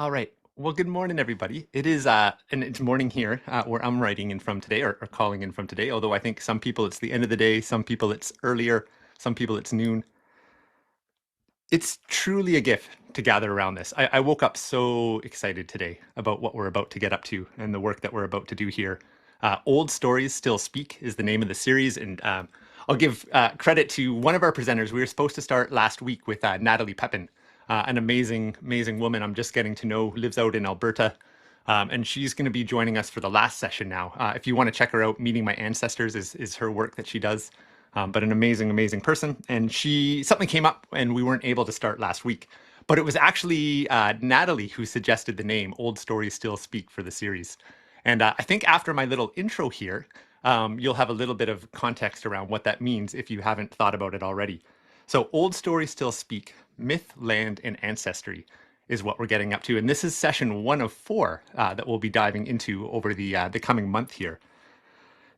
All right. Well, good morning, everybody. It is, and it's morning here where I'm writing in from today or calling in from today. Although I think some people it's the end of the day, some people it's earlier, some people it's noon. It's truly a gift to gather around this. I woke up so excited today about what we're about to get up to and the work that we're about to do here. Old Stories Still Speak is the name of the series, and I'll give credit to one of our presenters. We were supposed to start last week with Natalie Pepin, an amazing, amazing woman I'm just getting to know, lives out in Alberta. And she's going to be joining us for the last session now. If you want to check her out, Meeting My Ancestors is her work that she does. But an amazing, amazing person. And something came up and we weren't able to start last week. But it was actually Natalie who suggested the name Old Stories Still Speak for the series. And I think after my little intro here, you'll have a little bit of context around what that means if you haven't thought about it already. So Old Stories Still Speak, Myth, Land, and Ancestry is what we're getting up to. And this is session 1 of 4 that we'll be diving into over the coming month here.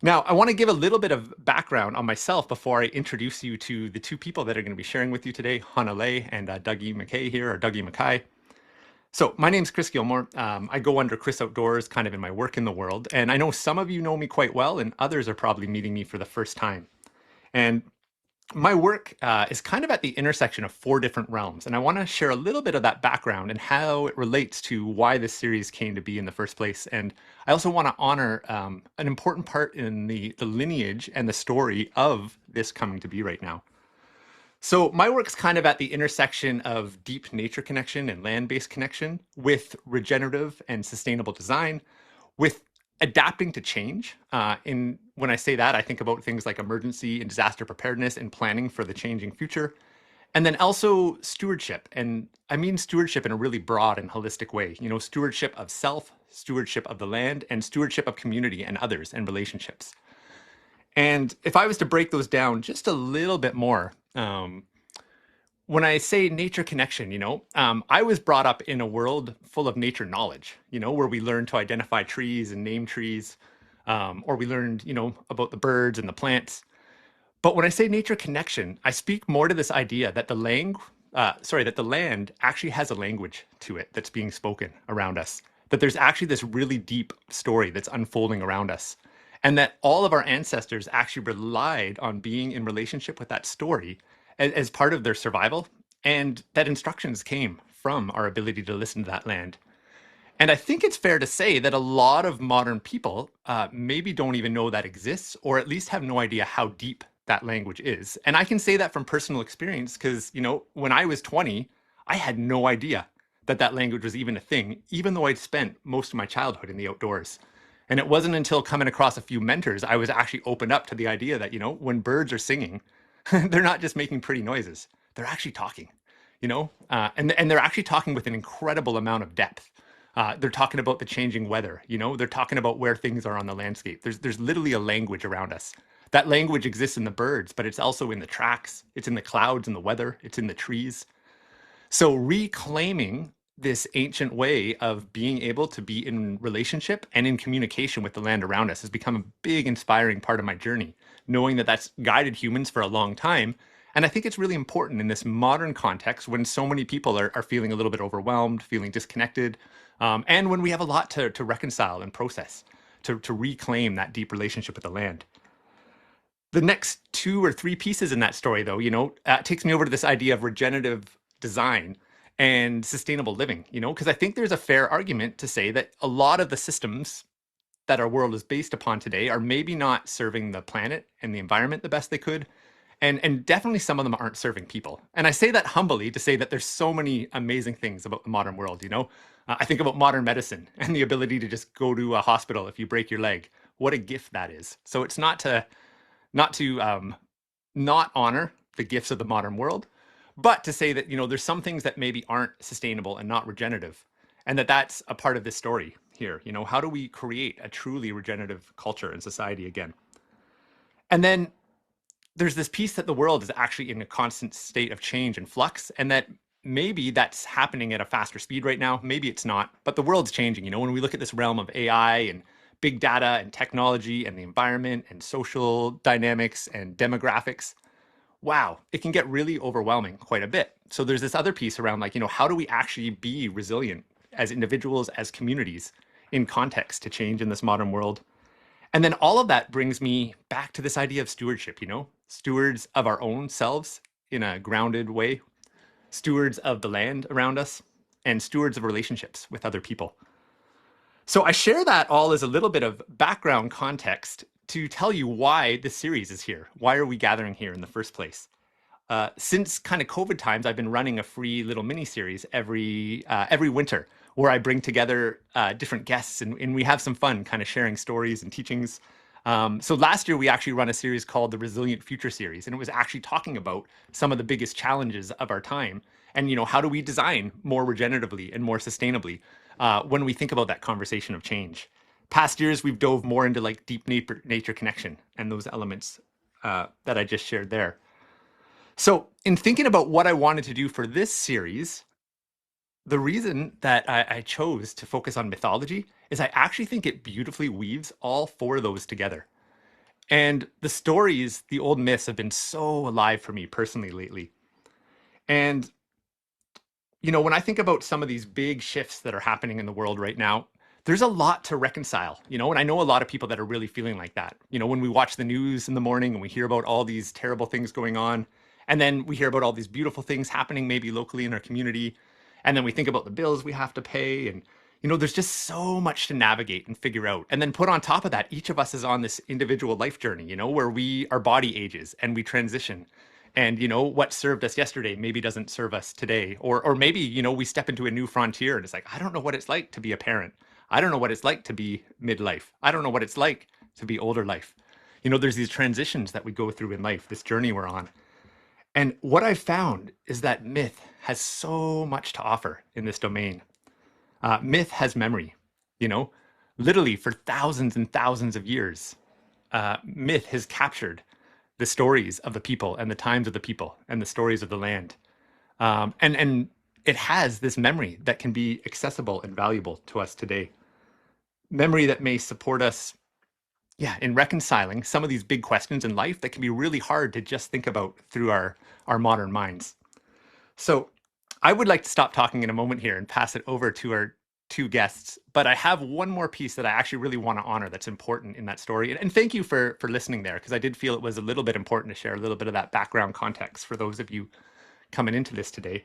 Now, I want to give a little bit of background on myself before I introduce you to the two people that are going to be sharing with you today, Hanalei and Dougie MacKay here, or Dougie MacKay. So my name's Chris Gilmore. I go under Chris Outdoors kind of in my work in the world. And I know some of you know me quite well, and others are probably meeting me for the first time. And my work is kind of at the intersection of 4 different realms, and I want to share a little bit of that background and how it relates to why this series came to be in the first place. And I also want to honor an important part in the lineage and the story of this coming to be right now. So my work's kind of at the intersection of deep nature connection and land-based connection with regenerative and sustainable design, with adapting to change. When I say that, I think about things like emergency and disaster preparedness and planning for the changing future. And then also stewardship. And I mean stewardship in a really broad and holistic way. You know, stewardship of self, stewardship of the land, and stewardship of community and others and relationships. And if I was to break those down just a little bit more, when I say nature connection, I was brought up in a world full of nature knowledge, where we learned to identify trees and name trees, or we learned, about the birds and the plants. But when I say nature connection, I speak more to this idea that that the land actually has a language to it that's being spoken around us. That there's actually this really deep story that's unfolding around us, and that all of our ancestors actually relied on being in relationship with that story as part of their survival, and that instructions came from our ability to listen to that land. And I think it's fair to say that a lot of modern people maybe don't even know that exists, or at least have no idea how deep that language is. And I can say that from personal experience because, when I was 20, I had no idea that that language was even a thing, even though I'd spent most of my childhood in the outdoors. And it wasn't until coming across a few mentors, I was actually opened up to the idea that, when birds are singing, they're not just making pretty noises, they're actually talking, and they're actually talking with an incredible amount of depth. They're talking about the changing weather, they're talking about where things are on the landscape. There's literally a language around us. That language exists in the birds, but it's also in the tracks, it's in the clouds and the weather, it's in the trees. So reclaiming this ancient way of being able to be in relationship and in communication with the land around us has become a big inspiring part of my journey, knowing that that's guided humans for a long time. And I think it's really important in this modern context when so many people are feeling a little bit overwhelmed, feeling disconnected, and when we have a lot to reconcile and process, to reclaim that deep relationship with the land. The next 2 or 3 pieces in that story, though, takes me over to this idea of regenerative design and sustainable living, because I think there's a fair argument to say that a lot of the systems that our world is based upon today are maybe not serving the planet and the environment the best they could. And definitely some of them aren't serving people. And I say that humbly to say that there's so many amazing things about the modern world, I think about modern medicine and the ability to just go to a hospital if you break your leg. What a gift that is. So it's not to not honor the gifts of the modern world, but to say that, there's some things that maybe aren't sustainable and not regenerative, and that's a part of this story here. How do we create a truly regenerative culture and society again? And then there's this piece that the world is actually in a constant state of change and flux, and that maybe that's happening at a faster speed right now. Maybe it's not, but the world's changing. When we look at this realm of AI and big data and technology and the environment and social dynamics and demographics, wow, it can get really overwhelming quite a bit. So there's this other piece around how do we actually be resilient as individuals, as communities, in context to change in this modern world. And then all of that brings me back to this idea of stewardship, stewards of our own selves in a grounded way, stewards of the land around us, and stewards of relationships with other people. So I share that all as a little bit of background context to tell you why this series is here. Why are we gathering here in the first place? Since kind of COVID times, I've been running a free little mini series every winter where I bring together different guests and we have some fun kind of sharing stories and teachings. So last year we actually run a series called the Resilient Future Series, and it was actually talking about some of the biggest challenges of our time and how do we design more regeneratively and more sustainably when we think about that conversation of change. Past years we've dove more into like deep nature connection and those elements that I just shared there. So in thinking about what I wanted to do for this series, the reason that I chose to focus on mythology is I actually think it beautifully weaves all four of those together. And the stories, the old myths have been so alive for me personally lately. And, when I think about some of these big shifts that are happening in the world right now, there's a lot to reconcile, and I know a lot of people that are really feeling like that. When we watch the news in the morning and we hear about all these terrible things going on, and then we hear about all these beautiful things happening maybe locally in our community, and then we think about the bills we have to pay, and there's just so much to navigate and figure out. And then put on top of that, each of us is on this individual life journey, where our body ages and we transition. And what served us yesterday maybe doesn't serve us today. Or maybe, we step into a new frontier and it's like, I don't know what it's like to be a parent. I don't know what it's like to be midlife. I don't know what it's like to be older life. There's these transitions that we go through in life, this journey we're on. And what I've found is that myth has so much to offer in this domain. Myth has memory, literally for thousands and thousands of years. Myth has captured the stories of the people and the times of the people and the stories of the land. And it has this memory that can be accessible and valuable to us today. Memory that may support us, in reconciling some of these big questions in life that can be really hard to just think about through our modern minds. So I would like to stop talking in a moment here and pass it over to our two guests, but I have one more piece that I actually really want to honor that's important in that story. And thank you for listening there, because I did feel it was a little bit important to share a little bit of that background context for those of you coming into this today.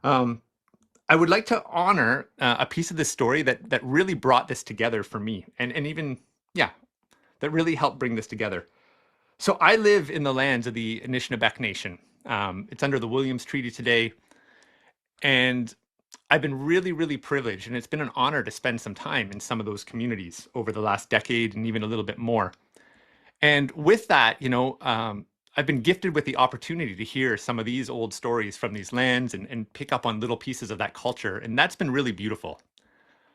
I would like to honor a piece of this story that really brought this together for me, and even, that really helped bring this together. So I live in the lands of the Anishinaabe Nation. It's under the Williams Treaty today, and I've been really, really privileged, and it's been an honor to spend some time in some of those communities over the last decade and even a little bit more. And with that, I've been gifted with the opportunity to hear some of these old stories from these lands and pick up on little pieces of that culture. And that's been really beautiful.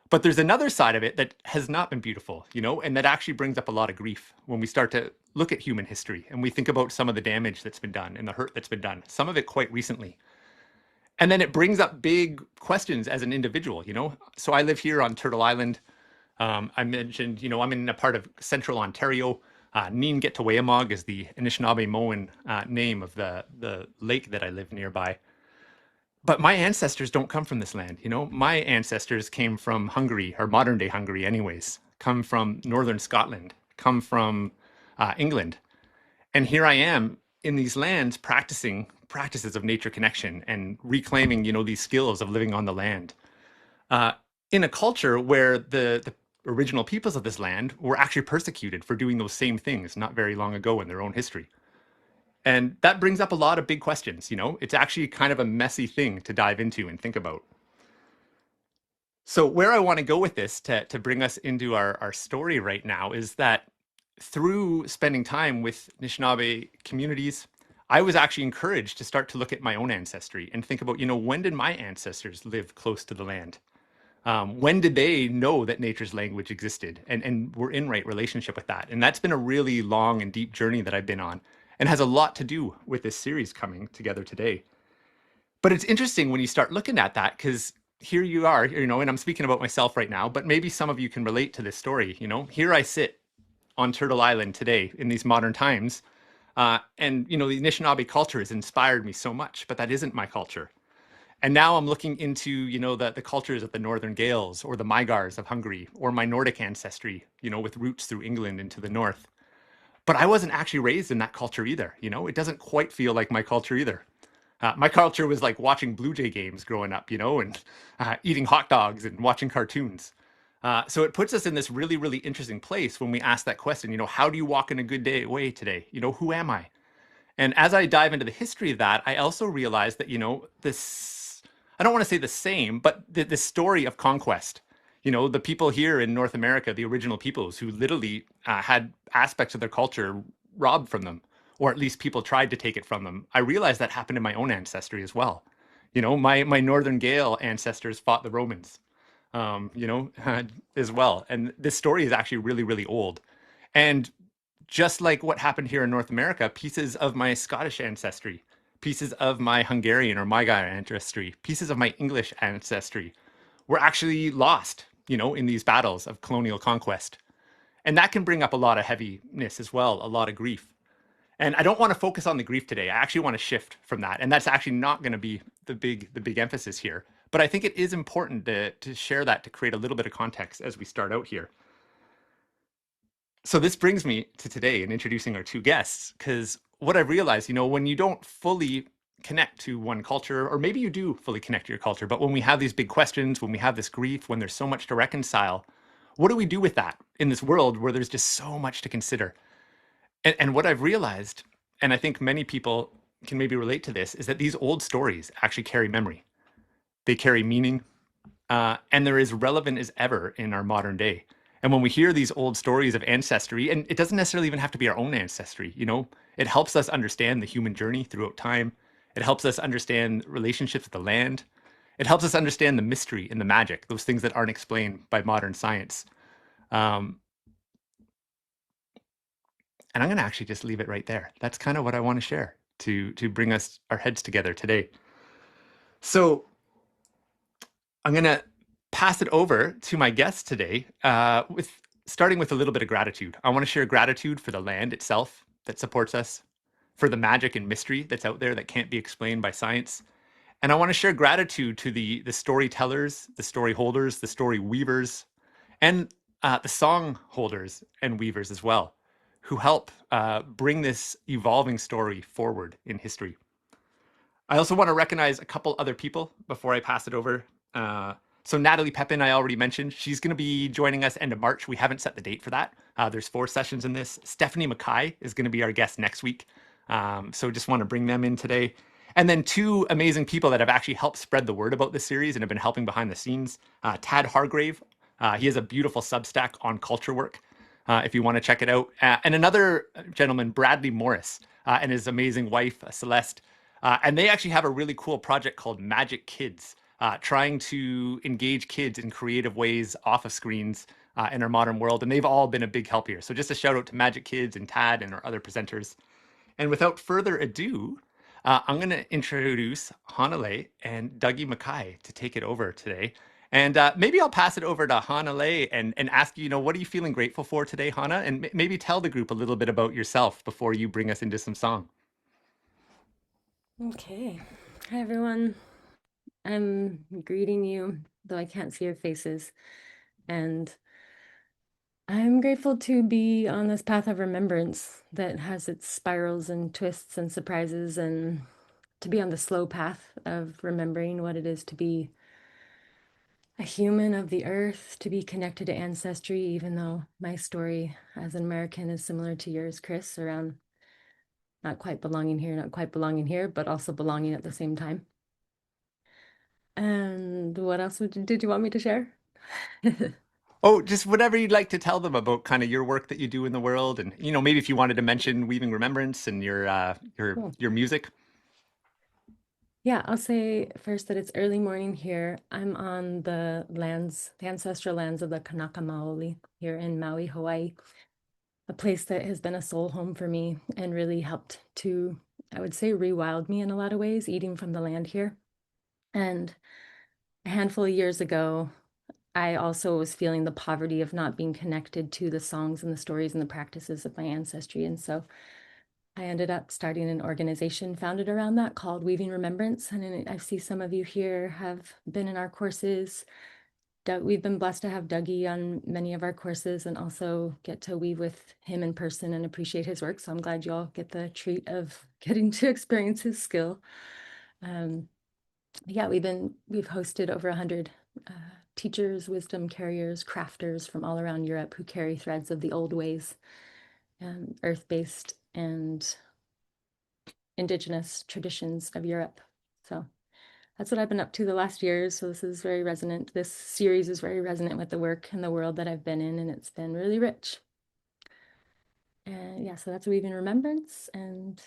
But there's another side of it that has not been beautiful, and that actually brings up a lot of grief when we start to look at human history and we think about some of the damage that's been done and the hurt that's been done, some of it quite recently. And then it brings up big questions as an individual, So I live here on Turtle Island. I mentioned, I'm in a part of central Ontario. Neen Getawayamog is the Anishinaabe-Moan name of the lake that I live nearby. But my ancestors don't come from this land, My ancestors came from Hungary, or modern day Hungary anyways, come from northern Scotland, come from England. And here I am in these lands practicing practices of nature connection and reclaiming, these skills of living on the land. In a culture where the original peoples of this land were actually persecuted for doing those same things not very long ago in their own history. And that brings up a lot of big questions, It's actually kind of a messy thing to dive into and think about. So where I want to go with this to bring us into our story right now is that through spending time with Anishinaabe communities, I was actually encouraged to start to look at my own ancestry and think about, when did my ancestors live close to the land? When did they know that nature's language existed and were in right relationship with that? And that's been a really long and deep journey that I've been on and has a lot to do with this series coming together today. But it's interesting when you start looking at that, because here you are, and I'm speaking about myself right now, but maybe some of you can relate to this story. Here I sit on Turtle Island today in these modern times. And, the Anishinaabe culture has inspired me so much, but that isn't my culture. And now I'm looking into, the cultures of the Northern Gaels or the Magyars of Hungary or my Nordic ancestry, with roots through England into the north. But I wasn't actually raised in that culture either. It doesn't quite feel like my culture either. My culture was like watching Blue Jay games growing up, and eating hot dogs and watching cartoons. So it puts us in this really, really interesting place when we ask that question, how do you walk in a good day way today? Who am I? And as I dive into the history of that, I also realized that, this, I don't want to say the same, but the story of conquest, the people here in North America, the original peoples who literally had aspects of their culture robbed from them, or at least people tried to take it from them. I realized that happened in my own ancestry as well. My Northern Gael ancestors fought the Romans, as well. And this story is actually really, really old. And just like what happened here in North America, pieces of my Scottish ancestry, pieces of my Hungarian or Magyar ancestry, pieces of my English ancestry were actually lost, in these battles of colonial conquest. And that can bring up a lot of heaviness as well, a lot of grief. And I don't want to focus on the grief today. I actually want to shift from that. And that's actually not going to be the big emphasis here. But I think it is important to share that to create a little bit of context as we start out here. So this brings me to today and introducing our two guests, because what I've realized, when you don't fully connect to one culture, or maybe you do fully connect to your culture, but when we have these big questions, when we have this grief, when there's so much to reconcile, what do we do with that in this world where there's just so much to consider? And what I've realized, and I think many people can maybe relate to this, is that these old stories actually carry memory. They carry meaning, and they're as relevant as ever in our modern day. And when we hear these old stories of ancestry, and it doesn't necessarily even have to be our own ancestry, it helps us understand the human journey throughout time. It helps us understand relationships with the land. It helps us understand the mystery and the magic, those things that aren't explained by modern science. Um, and I'm going to actually just leave it right there. That's kind of what I want to share to bring us our heads together today. So I'm going to pass it over to my guest today, with starting with a little bit of gratitude. I want to share gratitude for the land itself that supports us, for the magic and mystery that's out there that can't be explained by science. And I want to share gratitude to the storytellers, the story holders, the story weavers, and the song holders and weavers as well, who help bring this evolving story forward in history. I also want to recognize a couple other people before I pass it over. So Natalie Pepin, I already mentioned, she's going to be joining us end of March. We haven't set the date for that. There's 4 sessions in this. Stephanie MacKay is going to be our guest next week. So just want to bring them in today. And then 2 amazing people that have actually helped spread the word about this series and have been helping behind the scenes. Tad Hargrave, he has a beautiful Substack on culture work, if you want to check it out. And another gentleman, Bradley Morris, and his amazing wife, Celeste. And they actually have a really cool project called Magic Kids, trying to engage kids in creative ways off of screens in our modern world. And they've all been a big help here. So just a shout out to Magic Kids and Tad and our other presenters. And without further ado, I'm going to introduce Hanalei and Dougie MacKay to take it over today. And maybe I'll pass it over to Hanalei and ask you, what are you feeling grateful for today, Hana? And maybe tell the group a little bit about yourself before you bring us into some song. Okay. Hi, everyone. I'm greeting you, though I can't see your faces. And I'm grateful to be on this path of remembrance that has its spirals and twists and surprises, and to be on the slow path of remembering what it is to be a human of the earth, to be connected to ancestry, even though my story as an American is similar to yours, Chris, around not quite belonging here, not quite belonging here, but also belonging at the same time. And what else did you want me to share? Oh, just whatever you'd like to tell them about kind of your work that you do in the world, and maybe if you wanted to mention Weaving Remembrance and your your Cool. your music. Yeah, I'll say first that it's early morning here. I'm on the lands, the ancestral lands of the Kanaka Maoli here in Maui, Hawaii, a place that has been a soul home for me and really helped to, I would say, rewild me in a lot of ways, eating from the land here. And a handful of years ago, I also was feeling the poverty of not being connected to the songs and the stories and the practices of my ancestry. And so I ended up starting an organization founded around that called Weaving Remembrance. And I see some of you here have been in our courses. We've been blessed to have Dougie on many of our courses and also get to weave with him in person and appreciate his work. So I'm glad you all get the treat of getting to experience his skill. Yeah, we've hosted over 100 teachers, wisdom carriers, crafters from all around Europe who carry threads of the old ways, earth-based and indigenous traditions of Europe. So that's what I've been up to the last years. So this is very resonant. This series is very resonant with the work and the world that I've been in, and it's been really rich. And yeah, so that's Weaving Remembrance. And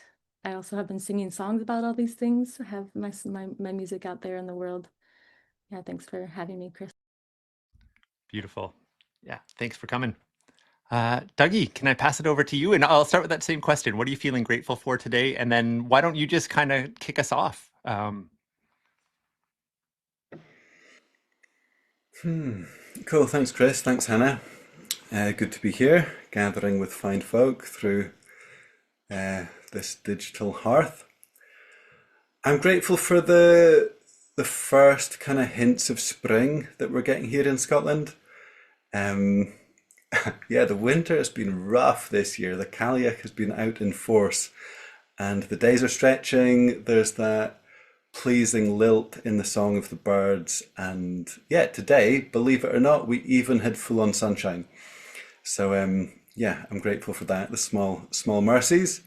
I also have been singing songs about all these things. I have my music out there in the world. Yeah, thanks for having me, Chris. Beautiful. Yeah, thanks for coming. Dougie, can I pass it over to you? And I'll start with that same question. What are you feeling grateful for today? And then why don't you just kind of kick us off? Cool, thanks Chris, thanks Hannah. Good to be here, gathering with fine folk through this digital hearth. I'm grateful for the first kind of hints of spring that we're getting here in Scotland. Um, yeah, the winter has been rough this year. The Cailleach has been out in force, and the days are stretching. There's that pleasing lilt in the song of the birds, and yeah, today, believe it or not, we even had full-on sunshine. So yeah, I'm grateful for that. The small mercies.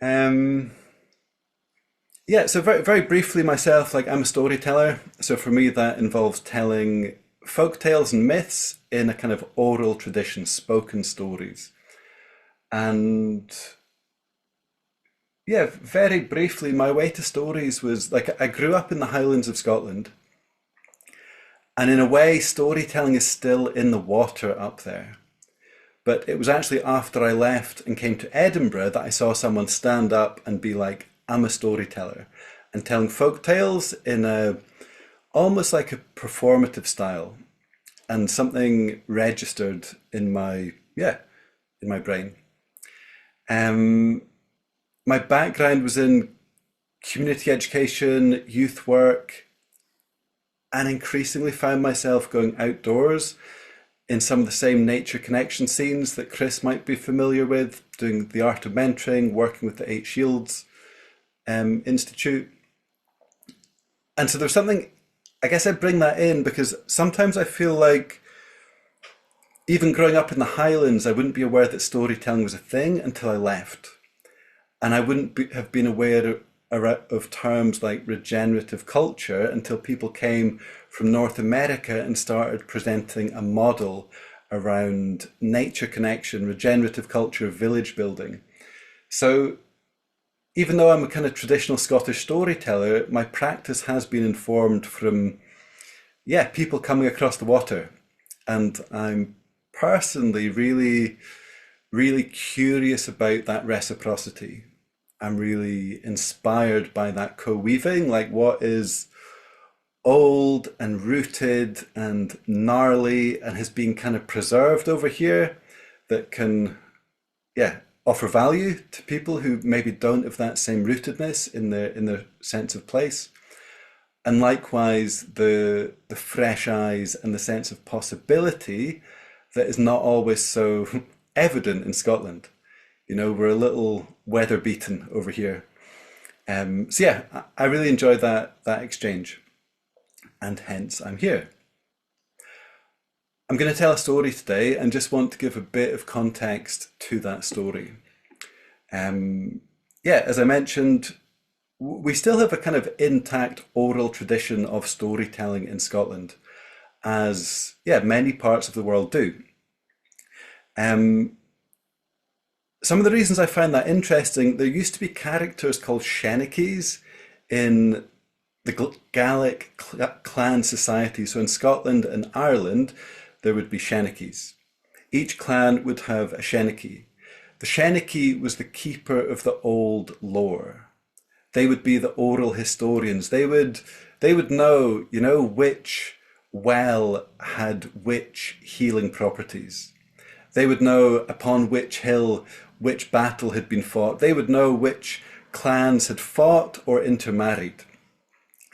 Um, yeah, so very briefly myself, like I'm a storyteller. So for me, that involves telling folk tales and myths in a kind of oral tradition, spoken stories. And yeah, very briefly, my way to stories was like I grew up in the Highlands of Scotland, and in a way, storytelling is still in the water up there. But it was actually after I left and came to Edinburgh that I saw someone stand up and be like, I'm a storyteller, and telling folk tales in a almost like a performative style, and something registered in my brain. Um, my background was in community education, youth work, and increasingly found myself going outdoors in some of the same nature connection scenes that Chris might be familiar with, doing the art of mentoring, working with the Eight Shields Institute. And so there's something, I guess I bring that in because sometimes I feel like even growing up in the Highlands, I wouldn't be aware that storytelling was a thing until I left. And I wouldn't have been aware of terms like regenerative culture until people came from North America and started presenting a model around nature connection, regenerative culture, village building. So even though I'm a kind of traditional Scottish storyteller, my practice has been informed from, yeah, people coming across the water. And I'm personally really curious about that reciprocity. I'm really inspired by that co-weaving, like what is old and rooted and gnarly and has been kind of preserved over here that can, yeah, offer value to people who maybe don't have that same rootedness in their sense of place. And likewise, the fresh eyes and the sense of possibility that is not always so evident in Scotland. You know, we're a little weather beaten over here. So yeah, I really enjoy that exchange, and hence I'm here. I'm going to tell a story today and just want to give a bit of context to that story. Yeah, as I mentioned, we still have a kind of intact oral tradition of storytelling in Scotland, as yeah, many parts of the world do. Um, some of the reasons I find that interesting, there used to be characters called Shenekes in the Gaelic clan society. So in Scotland and Ireland, there would be Shenekes. Each clan would have a Sheneke. The Sheneke was the keeper of the old lore. They would be the oral historians. They would know, you know, which well had which healing properties. They would know upon which hill which battle had been fought. They would know which clans had fought or intermarried.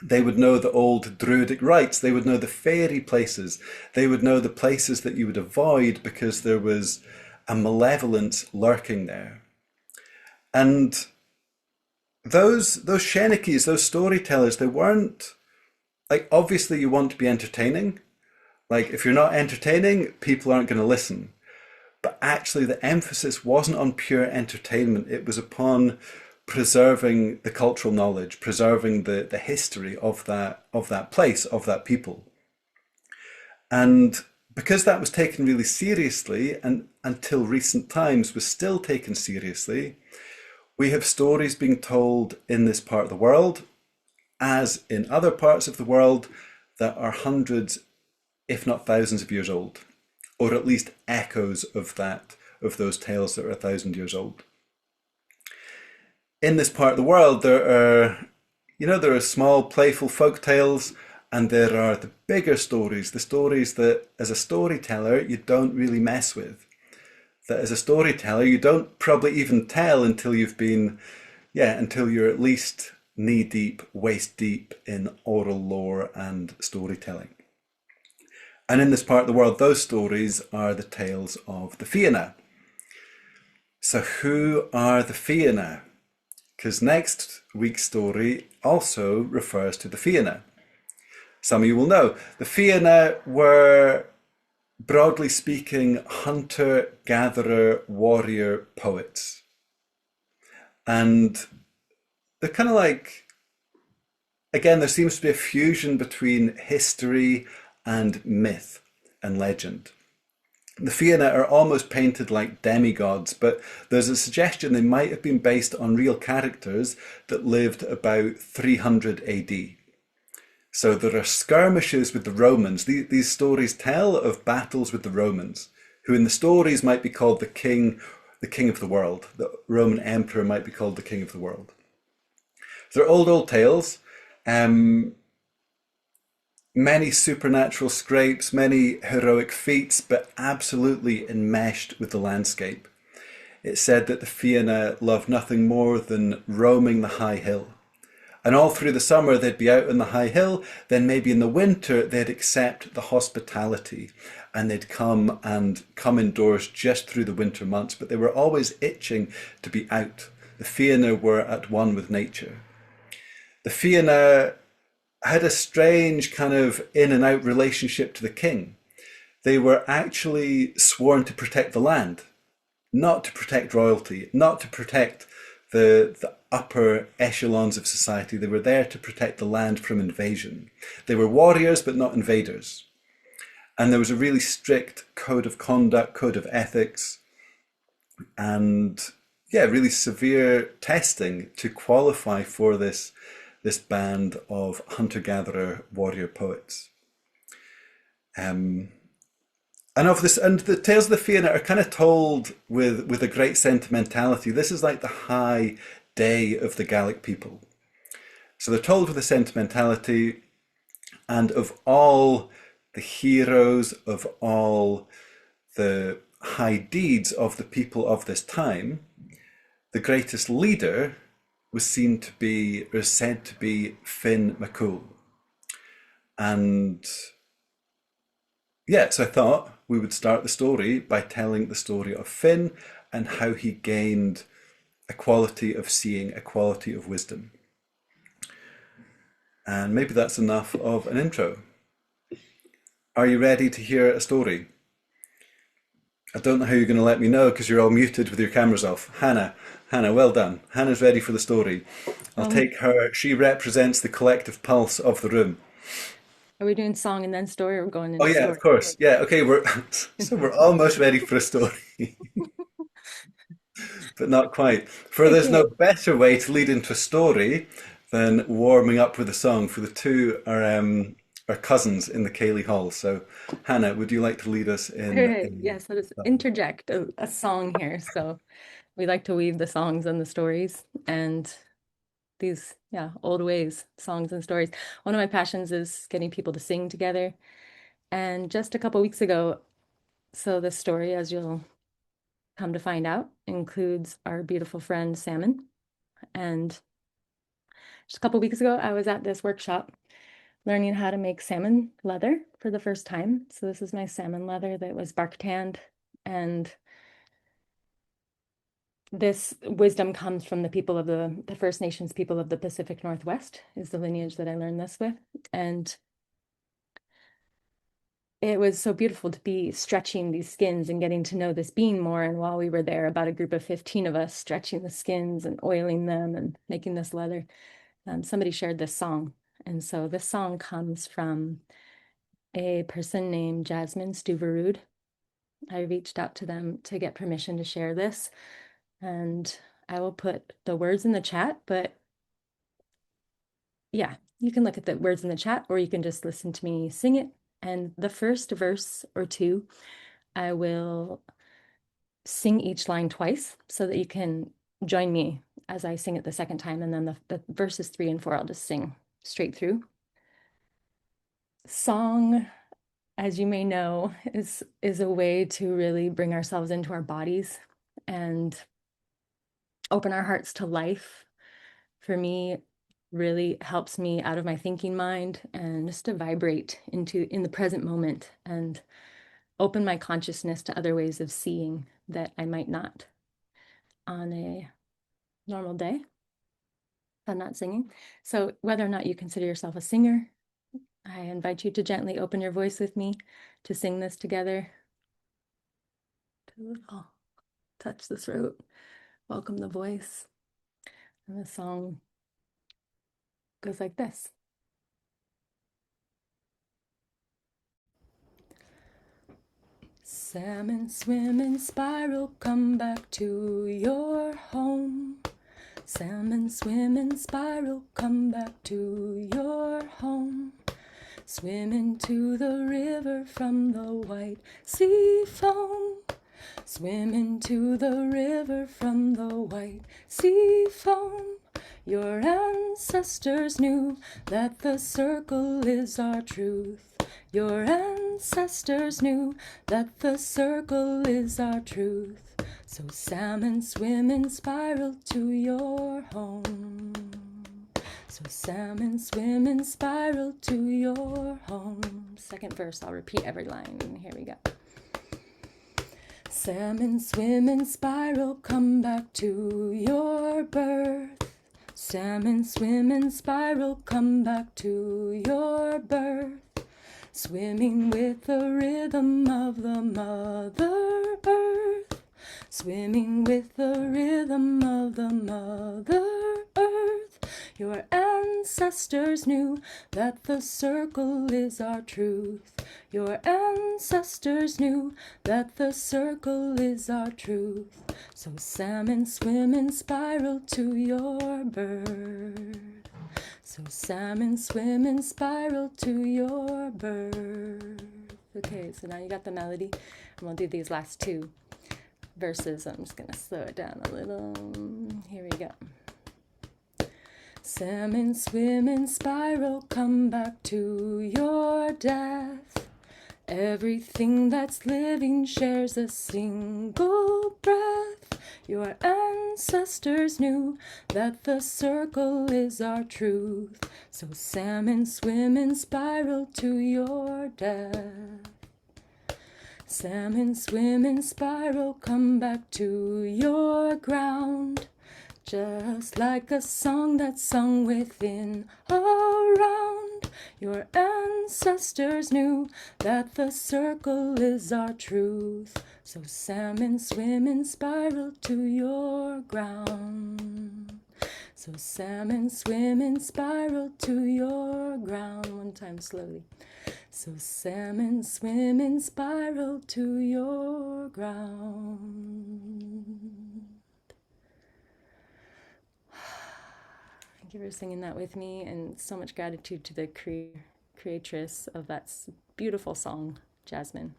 They would know the old druidic rites. They would know the fairy places. They would know the places that you would avoid because there was a malevolence lurking there. And those shennikis, those storytellers, they weren't like, obviously you want to be entertaining. Like, if you're not entertaining, people aren't going to listen. But actually, the emphasis wasn't on pure entertainment. It was upon preserving the cultural knowledge, preserving the history of that place, of that people. And because that was taken really seriously, and until recent times was still taken seriously, we have stories being told in this part of the world, as in other parts of the world, that are hundreds, if not thousands of years old, or at least echoes of those tales that are 1,000 years old. In this part of the world, there are small, playful folk tales, and there are the bigger stories, the stories that, as a storyteller, you don't really mess with. That as a storyteller, you don't probably even tell until until you're at least knee deep, waist deep in oral lore and storytelling. And in this part of the world, those stories are the tales of the Fianna. So who are the Fianna? Because next week's story also refers to the Fianna. Some of you will know. The Fianna were, broadly speaking, hunter, gatherer, warrior poets. And they're kind of like, again, there seems to be a fusion between history and myth and legend. The Fianna are almost painted like demigods, but there's a suggestion they might have been based on real characters that lived about 300 AD. So there are skirmishes with the Romans. These stories tell of battles with the Romans, who in the stories might be called the king of the world. The Roman emperor might be called the king of the world. So they're old tales. Many supernatural scrapes, many heroic feats, but absolutely enmeshed with the landscape. It's said that the Fianna loved nothing more than roaming the high hill. And all through the summer, they'd be out on the high hill. Then maybe in the winter, they'd accept the hospitality and they'd come indoors just through the winter months. But they were always itching to be out. The Fianna were at one with nature. The Fianna had a strange kind of in and out relationship to the king. They were actually sworn to protect the land, not to protect royalty, not to protect the upper echelons of society. They were there to protect the land from invasion. They were warriors, but not invaders. And there was a really strict code of conduct, code of ethics, and really severe testing to qualify for this band of hunter-gatherer warrior poets. And the tales of the Fianna are kind of told with a great sentimentality. This is like the high day of the Gaelic people. So they're told with a sentimentality, and of all the heroes, of all the high deeds of the people of this time, the greatest leader was said to be Fionn MacCool. And so I thought we would start the story by telling the story of Fionn and how he gained a quality of seeing, a quality of wisdom. And maybe that's enough of an intro. Are you ready to hear a story? I don't know how you're going to let me know because you're all muted with your cameras off. Hannah, well done. Hannah's ready for the story. I'll take her. She represents the collective pulse of the room. Are we doing song and then story, or going into Oh yeah, story? of course. Yeah, okay. We're almost ready for a story, but not quite. For there's no better way to lead into a story than warming up with a song. For the two are cousins in the Cumhaill Hall. So, Hannah, would you like to lead us in Yes, I'll just interject a song here. So we like to weave the songs and the stories and these, old ways, songs and stories. One of my passions is getting people to sing together. And just a couple weeks ago, so the story, as you'll come to find out, includes our beautiful friend Salmon. And just a couple weeks ago, I was at this workshop learning how to make salmon leather for the first time. So this is my salmon leather that was bark tanned, and this wisdom comes from the people of the First Nations people of the Pacific Northwest, is the lineage that I learned this with. And it was so beautiful to be stretching these skins and getting to know this being more. And while we were there, about a group of 15 of us stretching the skins and oiling them and making this leather, somebody shared this song. And so this song comes from a person named Jasmine Stuverud. I reached out to them to get permission to share this, and I will put the words in the chat, but yeah, you can look at the words in the chat, or you can just listen to me sing it. And the first verse or two, I will sing each line twice so that you can join me as I sing it the second time. And then the verses 3 and 4, I'll just sing straight through. Song, as you may know, is a way to really bring ourselves into our bodies and open our hearts to life. For me, really helps me out of my thinking mind and just to vibrate in the present moment and open my consciousness to other ways of seeing that I might not on a normal day if I'm not singing. So whether or not you consider yourself a singer, I invite you to gently open your voice with me to sing this together. To touch the throat, welcome the voice. And the song goes like this. Salmon swim in spiral, come back to your home. Salmon swim in spiral, come back to your home. Swim into the river from the white sea foam. Swim into the river from the white sea foam. Your ancestors knew that the circle is our truth. Your ancestors knew that the circle is our truth. So salmon swim in spiral to your home. So salmon swim in spiral to your home. Second verse, I'll repeat every line. Here we go. Salmon swim in spiral, come back to your birth. Salmon swim in spiral, come back to your birth. Swimming with the rhythm of the Mother Earth. Swimming with the rhythm of the Mother Earth. Your ancestors knew that the circle is our truth. Your ancestors knew that the circle is our truth. So salmon swim in spiral to your birth. So salmon swim in spiral to your birth. Okay, so now you got the melody, and we'll do these last two verses. I'm just gonna slow it down a little. Here we go. Salmon swim in spiral, come back to your death. Everything that's living shares a single breath. Your ancestors knew that the circle is our truth. So salmon swim in spiral to your death. Salmon swim in spiral, come back to your ground. Just like a song that's sung within, around. Your ancestors knew that the circle is our truth. So salmon swim in spiral to your ground. So salmon swim in spiral to your ground. One time slowly. So salmon swim in spiral to your ground. Thank you for singing that with me, and so much gratitude to the creatress of that beautiful song, Jasmine.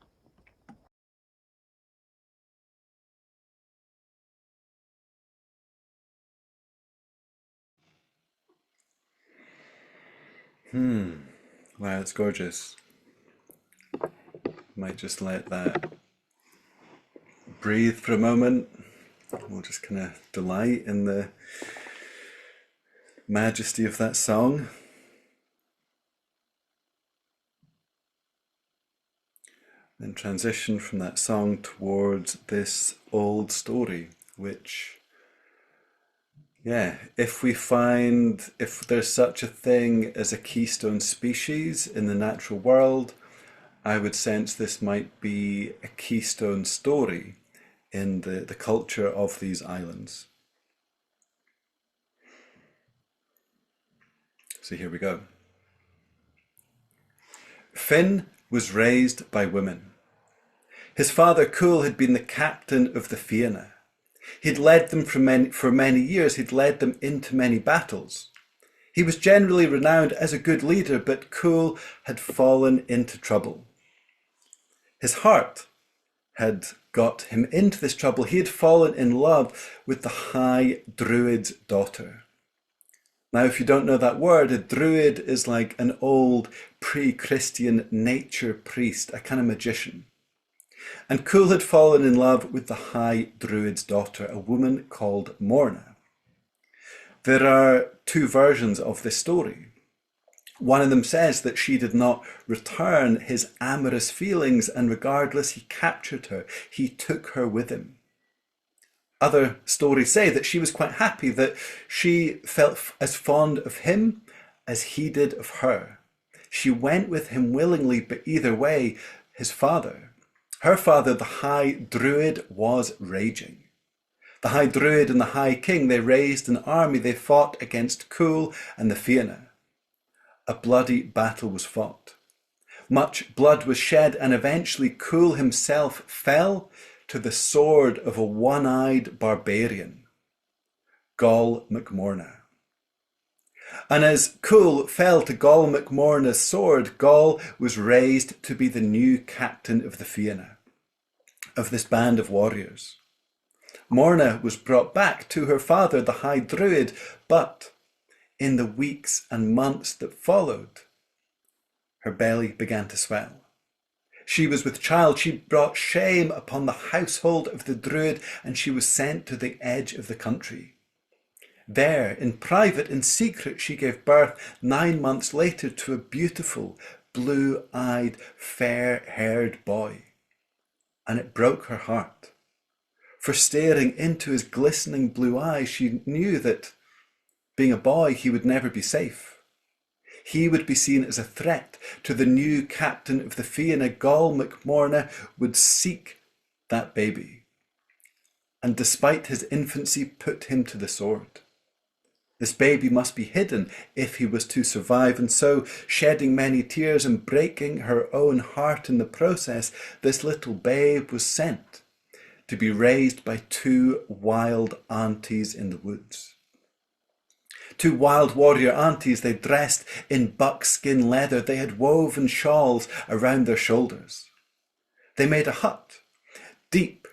Wow, it's gorgeous. Might just let that breathe for a moment. We'll just kind of delight in the majesty of that song. Then transition from that song towards this old story, which, yeah, if there's such a thing as a keystone species in the natural world, I would sense this might be a keystone story in the culture of these islands. So here we go. Finn was raised by women. His father Cumhaill had been the captain of the Fionn. He'd led them for many years. He'd led them into many battles. He was generally renowned as a good leader, but Cumhaill had fallen into trouble. His heart had got him into this trouble. He had fallen in love with the High Druid's daughter. Now, if you don't know that word, a druid is like an old pre-Christian nature priest, a kind of magician. And Cumhaill had fallen in love with the High Druid's daughter, a woman called Morna. There are two versions of this story. One of them says that she did not return his amorous feelings, and regardless, he captured her. He took her with him. Other stories say that she was quite happy, that she felt as fond of him as he did of her. She went with him willingly, but either way, her father, the High Druid, was raging. The High Druid and the High King, they raised an army. They fought against Cumhaill and the Fionn. A bloody battle was fought. Much blood was shed, and eventually Cumhaill himself fell to the sword of a one-eyed barbarian, Gall MacMorna. And as Cumhaill fell to Gall MacMorna's sword, Gall was raised to be the new captain of the Fionn, of this band of warriors. Morna was brought back to her father, the High Druid, but in the weeks and months that followed, her belly began to swell. She was with child. She brought shame upon the household of the Druid, and she was sent to the edge of the country. There, in private, in secret, she gave birth 9 months later to a beautiful, blue-eyed, fair-haired boy. And it broke her heart. For staring into his glistening blue eyes, she knew that, being a boy, he would never be safe. He would be seen as a threat to the new captain of the Fionn. Gall MacMorna would seek that baby, and despite his infancy, put him to the sword. This baby must be hidden if he was to survive, and so, shedding many tears and breaking her own heart in the process, this little babe was sent to be raised by 2 wild aunties in the woods. 2 wild warrior aunties. They dressed in buckskin leather. They had woven shawls around their shoulders. They made a hut, deep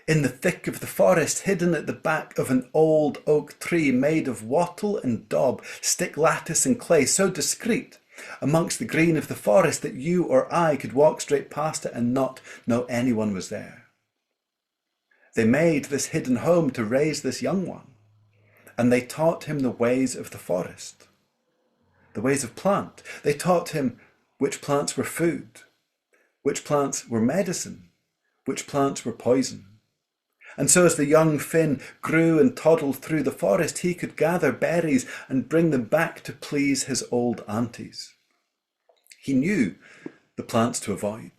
in the thick of the forest, hidden at the back of an old oak tree made of wattle and daub, stick lattice and clay, so discreet amongst the green of the forest that you or I could walk straight past it and not know anyone was there. They made this hidden home to raise this young one, and they taught him the ways of the forest, the ways of plant. They taught him which plants were food, which plants were medicine, which plants were poison. And so as the young Finn grew and toddled through the forest, he could gather berries and bring them back to please his old aunties. He knew the plants to avoid.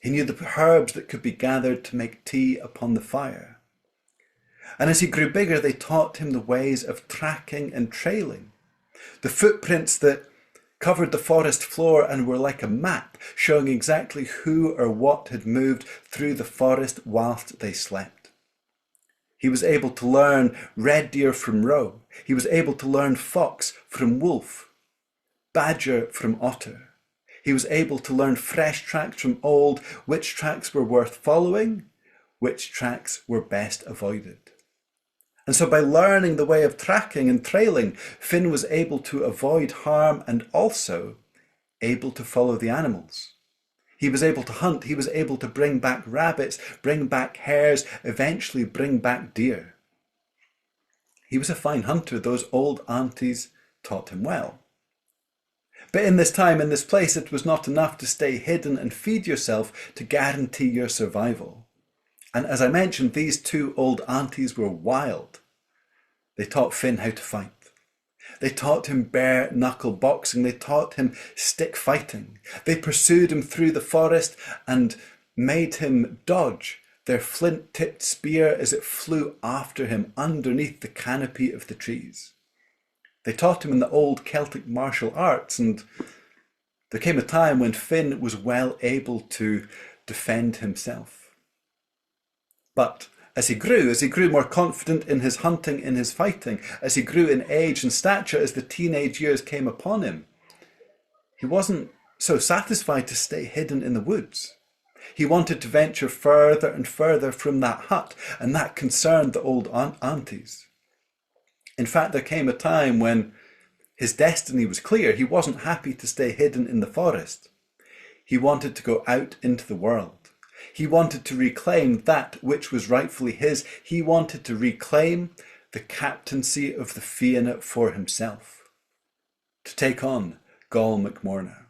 He knew the herbs that could be gathered to make tea upon the fire. And as he grew bigger, they taught him the ways of tracking and trailing, the footprints that covered the forest floor and were like a map, showing exactly who or what had moved through the forest whilst they slept. He was able to learn red deer from roe. He was able to learn fox from wolf, badger from otter. He was able to learn fresh tracks from old, which tracks were worth following, which tracks were best avoided. And so by learning the way of tracking and trailing, Finn was able to avoid harm and also able to follow the animals. He was able to hunt, he was able to bring back rabbits, bring back hares, eventually bring back deer. He was a fine hunter. Those old aunties taught him well. But in this time, in this place, it was not enough to stay hidden and feed yourself to guarantee your survival. And as I mentioned, these two old aunties were wild. They taught Finn how to fight. They taught him bare knuckle boxing. They taught him stick fighting. They pursued him through the forest and made him dodge their flint-tipped spear as it flew after him underneath the canopy of the trees. They taught him in the old Celtic martial arts, and there came a time when Finn was well able to defend himself. But as he grew more confident in his hunting, in his fighting, as he grew in age and stature, as the teenage years came upon him, he wasn't so satisfied to stay hidden in the woods. He wanted to venture further and further from that hut, and that concerned the old aunties. In fact, there came a time when his destiny was clear. He wasn't happy to stay hidden in the forest. He wanted to go out into the world. He wanted to reclaim that which was rightfully his. He wanted to reclaim the captaincy of the Fionn for himself, to take on Gael MacMorna.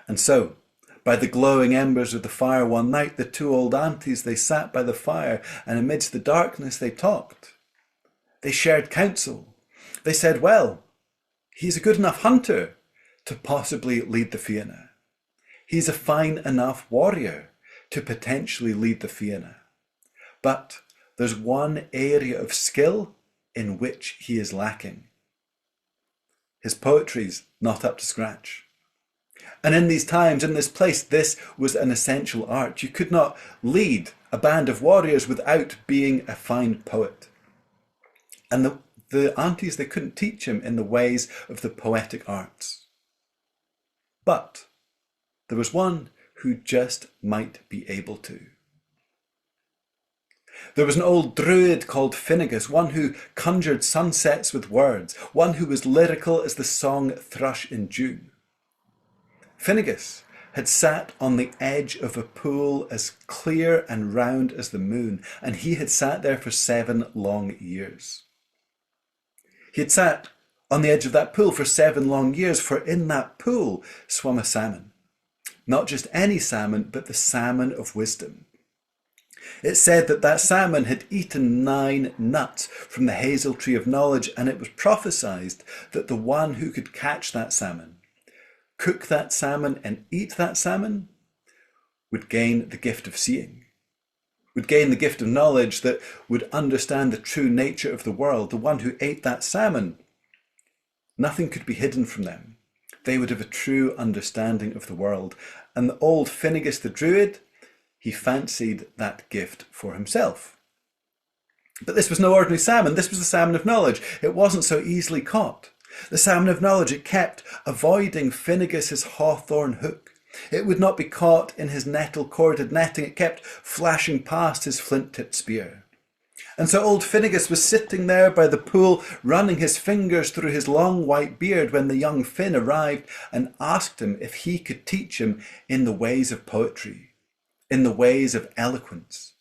And so, by the glowing embers of the fire one night, the two old aunties, they sat by the fire, and amidst the darkness they talked. They shared counsel. They said, well, he's a good enough hunter to possibly lead the Fionn. He's a fine enough warrior to potentially lead the Fionn. But there's one area of skill in which he is lacking. His poetry's not up to scratch. And in these times, in this place, this was an essential art. You could not lead a band of warriors without being a fine poet. And the aunties, they couldn't teach him in the ways of the poetic arts. But there was one who just might be able to. There was an old druid called Finnegas, one who conjured sunsets with words, one who was lyrical as the song thrush in June. Finnegas had sat on the edge of a pool as clear and round as the moon, and he had sat there for 7 long years. He had sat on the edge of that pool for 7 long years, for in that pool swam a salmon. Not just any salmon, but the salmon of wisdom. It said that that salmon had eaten 9 nuts from the hazel tree of knowledge, and it was prophesied that the one who could catch that salmon, cook that salmon and eat that salmon, would gain the gift of seeing, would gain the gift of knowledge that would understand the true nature of the world. The one who ate that salmon, nothing could be hidden from them. They would have a true understanding of the world. And the old Finnegas the Druid, he fancied that gift for himself. But this was no ordinary salmon. This was the salmon of knowledge. It wasn't so easily caught. The salmon of knowledge, it kept avoiding Finnegas's hawthorn hook. It would not be caught in his nettle-corded netting. It kept flashing past his flint-tipped spear. And so old Finnegas was sitting there by the pool, running his fingers through his long white beard when the young Finn arrived and asked him if he could teach him in the ways of poetry, in the ways of eloquence.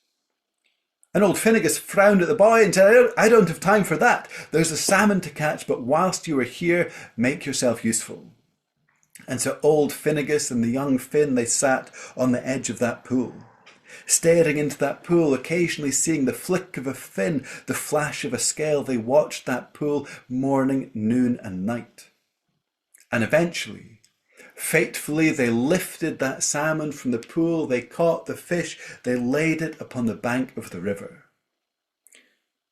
And old Finnegas frowned at the boy and said, I don't have time for that. There's a salmon to catch, but whilst you are here, make yourself useful. And so old Finnegas and the young Finn, they sat on the edge of that pool, staring into that pool, occasionally seeing the flick of a fin, the flash of a scale. They watched that pool morning, noon and night. And eventually, fatefully, they lifted that salmon from the pool, they caught the fish, they laid it upon the bank of the river.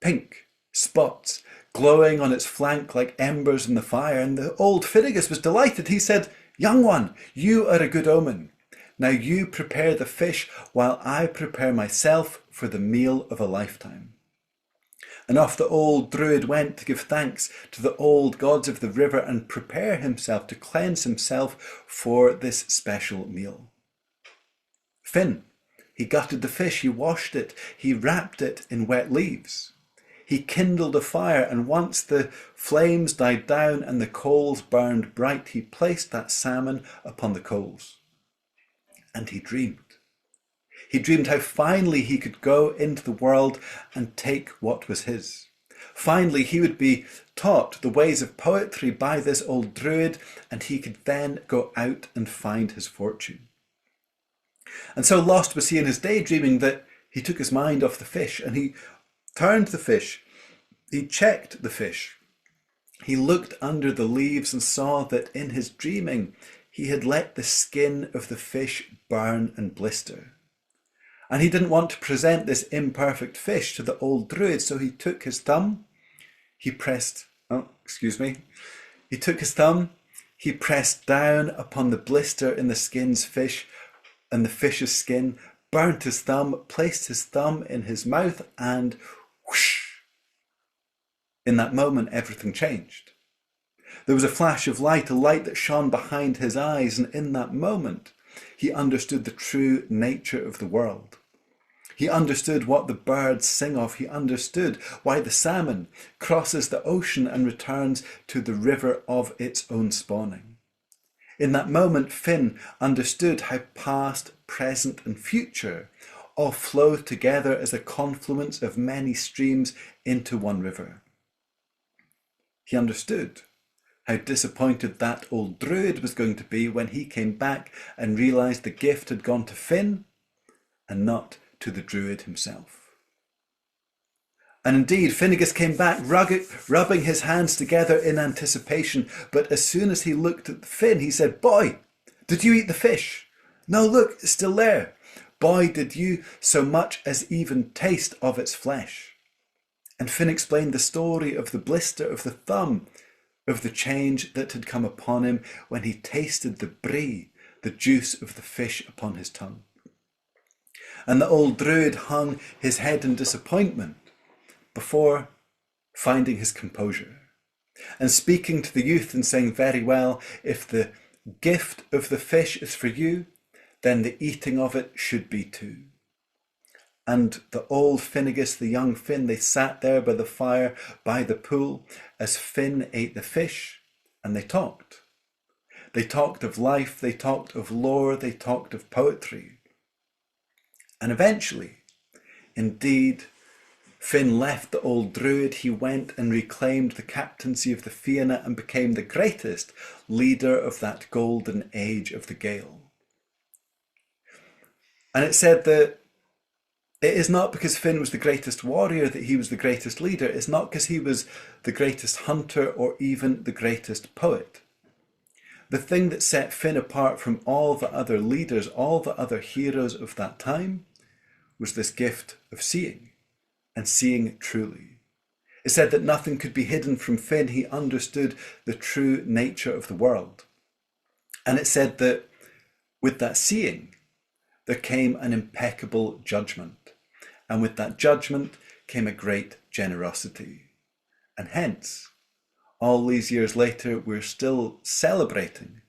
Pink spots glowing on its flank like embers in the fire, and the old Finnegas was delighted. He said, young one, you are a good omen. Now you prepare the fish while I prepare myself for the meal of a lifetime. And off the old druid went to give thanks to the old gods of the river and prepare himself to cleanse himself for this special meal. Finn, he gutted the fish, he washed it, he wrapped it in wet leaves. He kindled a fire, and once the flames died down and the coals burned bright, he placed that salmon upon the coals. And he dreamed. He dreamed how finally he could go into the world and take what was his. Finally, he would be taught the ways of poetry by this old druid, and he could then go out and find his fortune. And so lost was he in his daydreaming that he took his mind off the fish, and he turned the fish. He checked the fish. He looked under the leaves and saw that in his dreaming he had let the skin of the fish burn and blister. And he didn't want to present this imperfect fish to the old druid, so he took his thumb, he pressed down upon the blister in the skin's fish, and the fish's skin, burnt his thumb, placed his thumb in his mouth, and whoosh! In that moment, everything changed. There was a flash of light, a light that shone behind his eyes, and in that moment, he understood the true nature of the world. He understood what the birds sing of. He understood why the salmon crosses the ocean and returns to the river of its own spawning. In that moment, Finn understood how past, present, and future all flow together as a confluence of many streams into one river. He understood how disappointed that old druid was going to be when he came back and realised the gift had gone to Finn and not to the druid himself. And indeed, Finnegas came back rubbing his hands together in anticipation, but as soon as he looked at Finn, he said, "Boy, did you eat the fish? No, look, it's still there. Boy, did you so much as even taste of its flesh?" And Finn explained the story of the blister of the thumb, of the change that had come upon him when he tasted the brie, the juice of the fish, upon his tongue. And the old druid hung his head in disappointment before finding his composure and speaking to the youth and saying, "Very well, if the gift of the fish is for you, then the eating of it should be too." And the old Finnegas, the young Finn, they sat there by the fire, by the pool, as Finn ate the fish, and they talked. They talked of life, they talked of lore, they talked of poetry. And eventually, indeed, Finn left the old druid. He went and reclaimed the captaincy of the Fianna and became the greatest leader of that golden age of the Gael. And it said that it is not because Finn was the greatest warrior that he was the greatest leader. It's not because he was the greatest hunter or even the greatest poet. The thing that set Finn apart from all the other leaders, all the other heroes of that time, was this gift of seeing, and seeing truly. It said that nothing could be hidden from Finn. He understood the true nature of the world. And it said that with that seeing, there came an impeccable judgment. And with that judgment came a great generosity. And hence, all these years later, we're still celebrating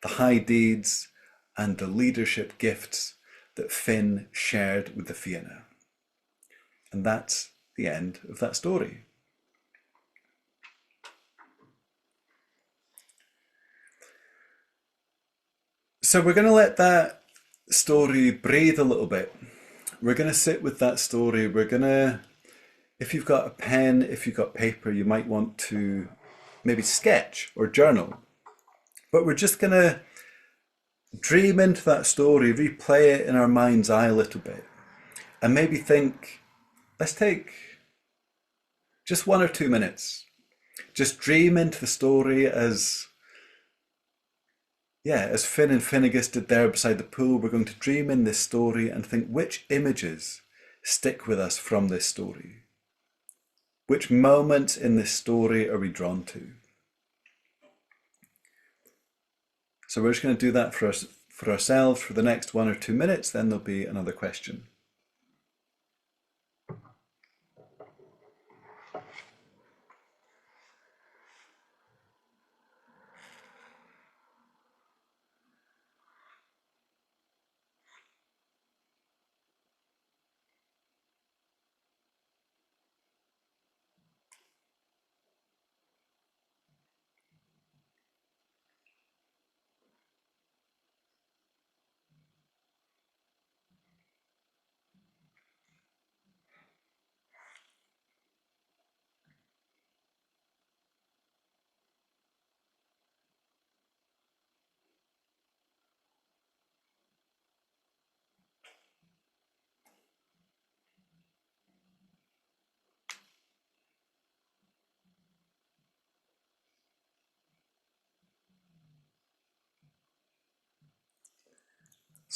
the high deeds and the leadership gifts that Finn shared with the Fianna. And that's the end of that story. So we're going to let that story breathe a little bit. We're going to sit with that story. We're going to, if you've got a pen, if you've got paper, you might want to maybe sketch or journal. But we're just going to dream into that story, replay it in our mind's eye a little bit, and maybe think, let's take just 1 or 2 minutes. Just dream into the story as Finn and Finnegas did there beside the pool. We're going to dream in this story and think, which images stick with us from this story? Which moments in this story are we drawn to? So we're just going to do that for ourselves for the next 1 or 2 minutes, then there'll be another question.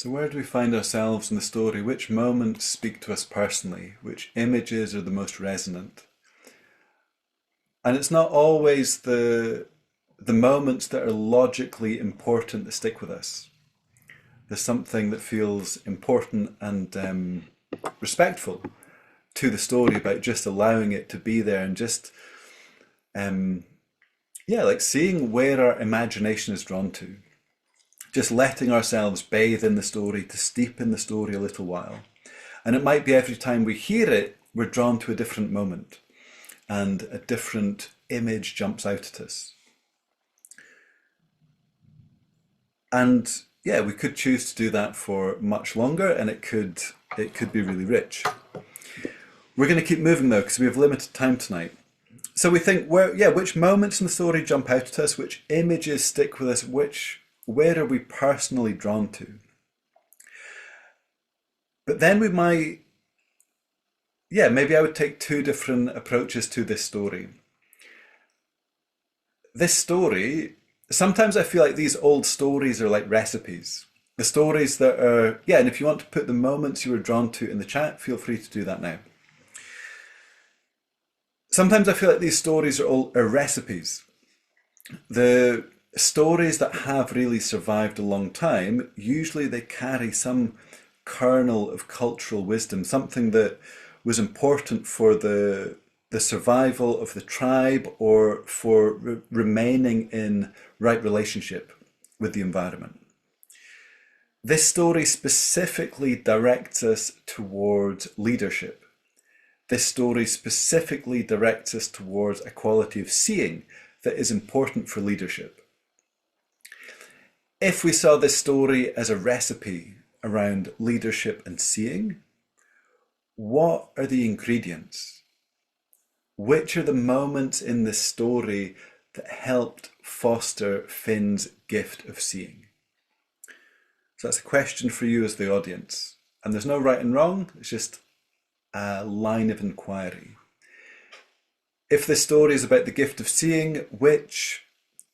So where do we find ourselves in the story? Which moments speak to us personally? Which images are the most resonant? And it's not always the moments that are logically important that stick with us. There's something that feels important and respectful to the story about just allowing it to be there and just like seeing where our imagination is drawn to. Just letting ourselves bathe in the story, to steep in the story a little while. And it might be every time we hear it, we're drawn to a different moment and a different image jumps out at us. And yeah, we could choose to do that for much longer, and it could be really rich. We're going to keep moving though, because we have limited time tonight. So we think, which moments in the story jump out at us, which images stick with us, where are we personally drawn to? But then we might, maybe I would take two different approaches to this story. This story, sometimes I feel like these old stories are like recipes. The stories that are, and if you want to put the moments you were drawn to in the chat, feel free to do that now. Sometimes I feel like these stories are recipes. The stories that have really survived a long time, usually they carry some kernel of cultural wisdom, something that was important for the survival of the tribe or for remaining in right relationship with the environment. This story specifically directs us towards leadership. This story specifically directs us towards a quality of seeing that is important for leadership. If we saw this story as a recipe around leadership and seeing, what are the ingredients? Which are the moments in this story that helped foster Finn's gift of seeing? So that's a question for you as the audience. And there's no right and wrong, it's just a line of inquiry. If this story is about the gift of seeing, which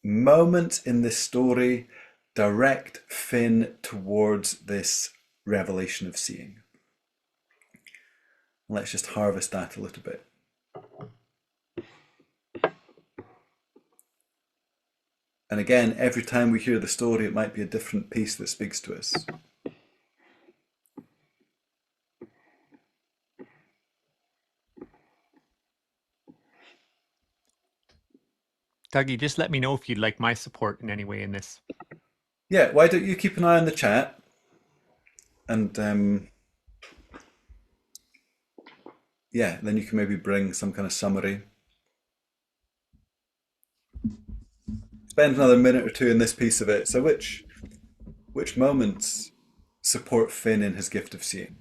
moments in this story direct Finn towards this revelation of seeing? Let's just harvest that a little bit. And again, every time we hear the story, it might be a different piece that speaks to us. Dougie, just let me know if you'd like my support in any way in this. Yeah, why don't you keep an eye on the chat? And then you can maybe bring some kind of summary. Spend another minute or two in this piece of it. So which moments support Finn in his gift of seeing?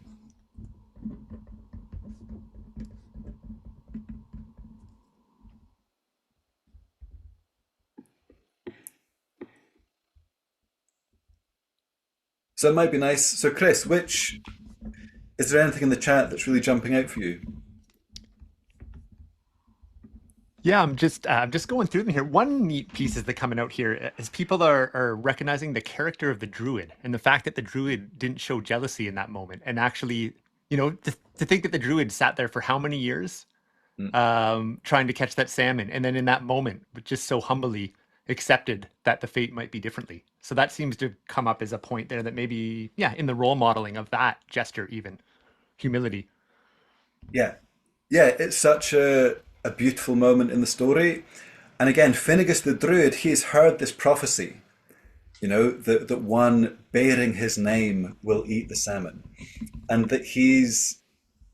So it might be nice. So Chris, is there anything in the chat that's really jumping out for you? Yeah, I'm just going through them here. One neat piece is that coming out here is people are recognizing the character of the druid and the fact that the druid didn't show jealousy in that moment, and actually, to think that the druid sat there for how many years, trying to catch that salmon, and then in that moment, just so humbly accepted that the fate might be differently. So that seems to come up as a point there that maybe, in the role modeling of that gesture, even humility. Yeah, it's such a beautiful moment in the story. And again, Finnegas the Druid, he's heard this prophecy, that one bearing his name will eat the salmon. And that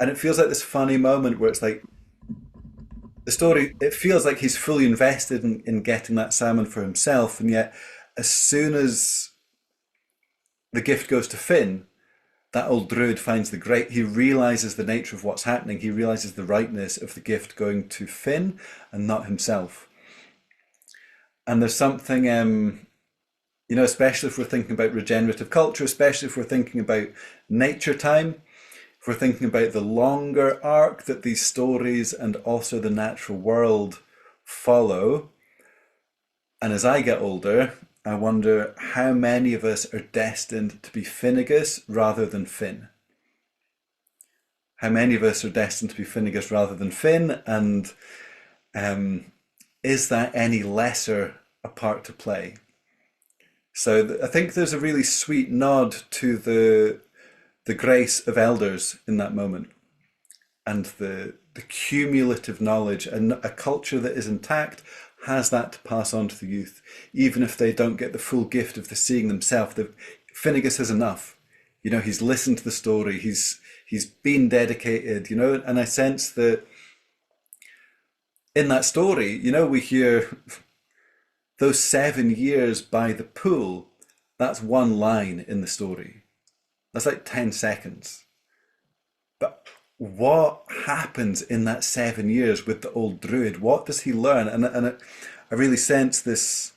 and it feels like this funny moment where it's like, the story, it feels like he's fully invested in getting that salmon for himself. And yet, as soon as the gift goes to Finn, that old druid he realizes the nature of what's happening. He realizes the rightness of the gift going to Finn and not himself. And there's something, especially if we're thinking about regenerative culture, especially if we're thinking about nature time, if we're thinking about the longer arc that these stories and also the natural world follow. And as I get older, I wonder how many of us are destined to be Finnegas rather than Finn. How many of us are destined to be Finnegas rather than Finn, and um, is that any lesser a part to play? So I think there's a really sweet nod to the grace of elders in that moment, and the cumulative knowledge, and a culture that is intact has that to pass on to the youth, even if they don't get the full gift of the seeing themselves. Finnegas has enough. He's listened to the story. He's been dedicated. And I sense that in that story, we hear those 7 years by the pool. That's one line in the story. That's like 10 seconds. But what happens in that 7 years with the old druid? What does he learn? And I really sense this.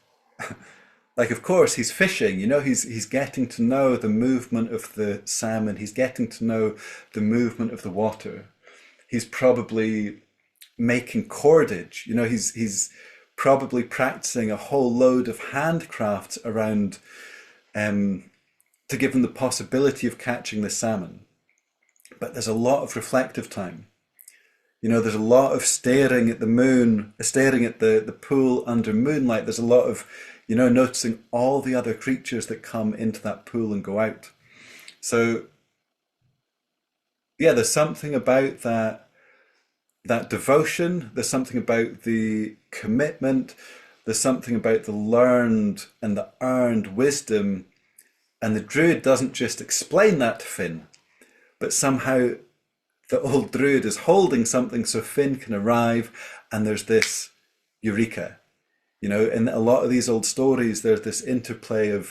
Like, of course, he's fishing. He's getting to know the movement of the salmon. He's getting to know the movement of the water. He's probably making cordage. He's probably practicing a whole load of handcrafts around to give him the possibility of catching the salmon. But there's a lot of reflective time. There's a lot of staring at the moon, staring at the pool under moonlight. There's a lot of, noticing all the other creatures that come into that pool and go out. So, yeah, there's something about that devotion. There's something about the commitment. There's something about the learned and the earned wisdom. And the druid doesn't just explain that to Finn, but somehow the old druid is holding something so Finn can arrive, and there's this eureka. In a lot of these old stories, there's this interplay or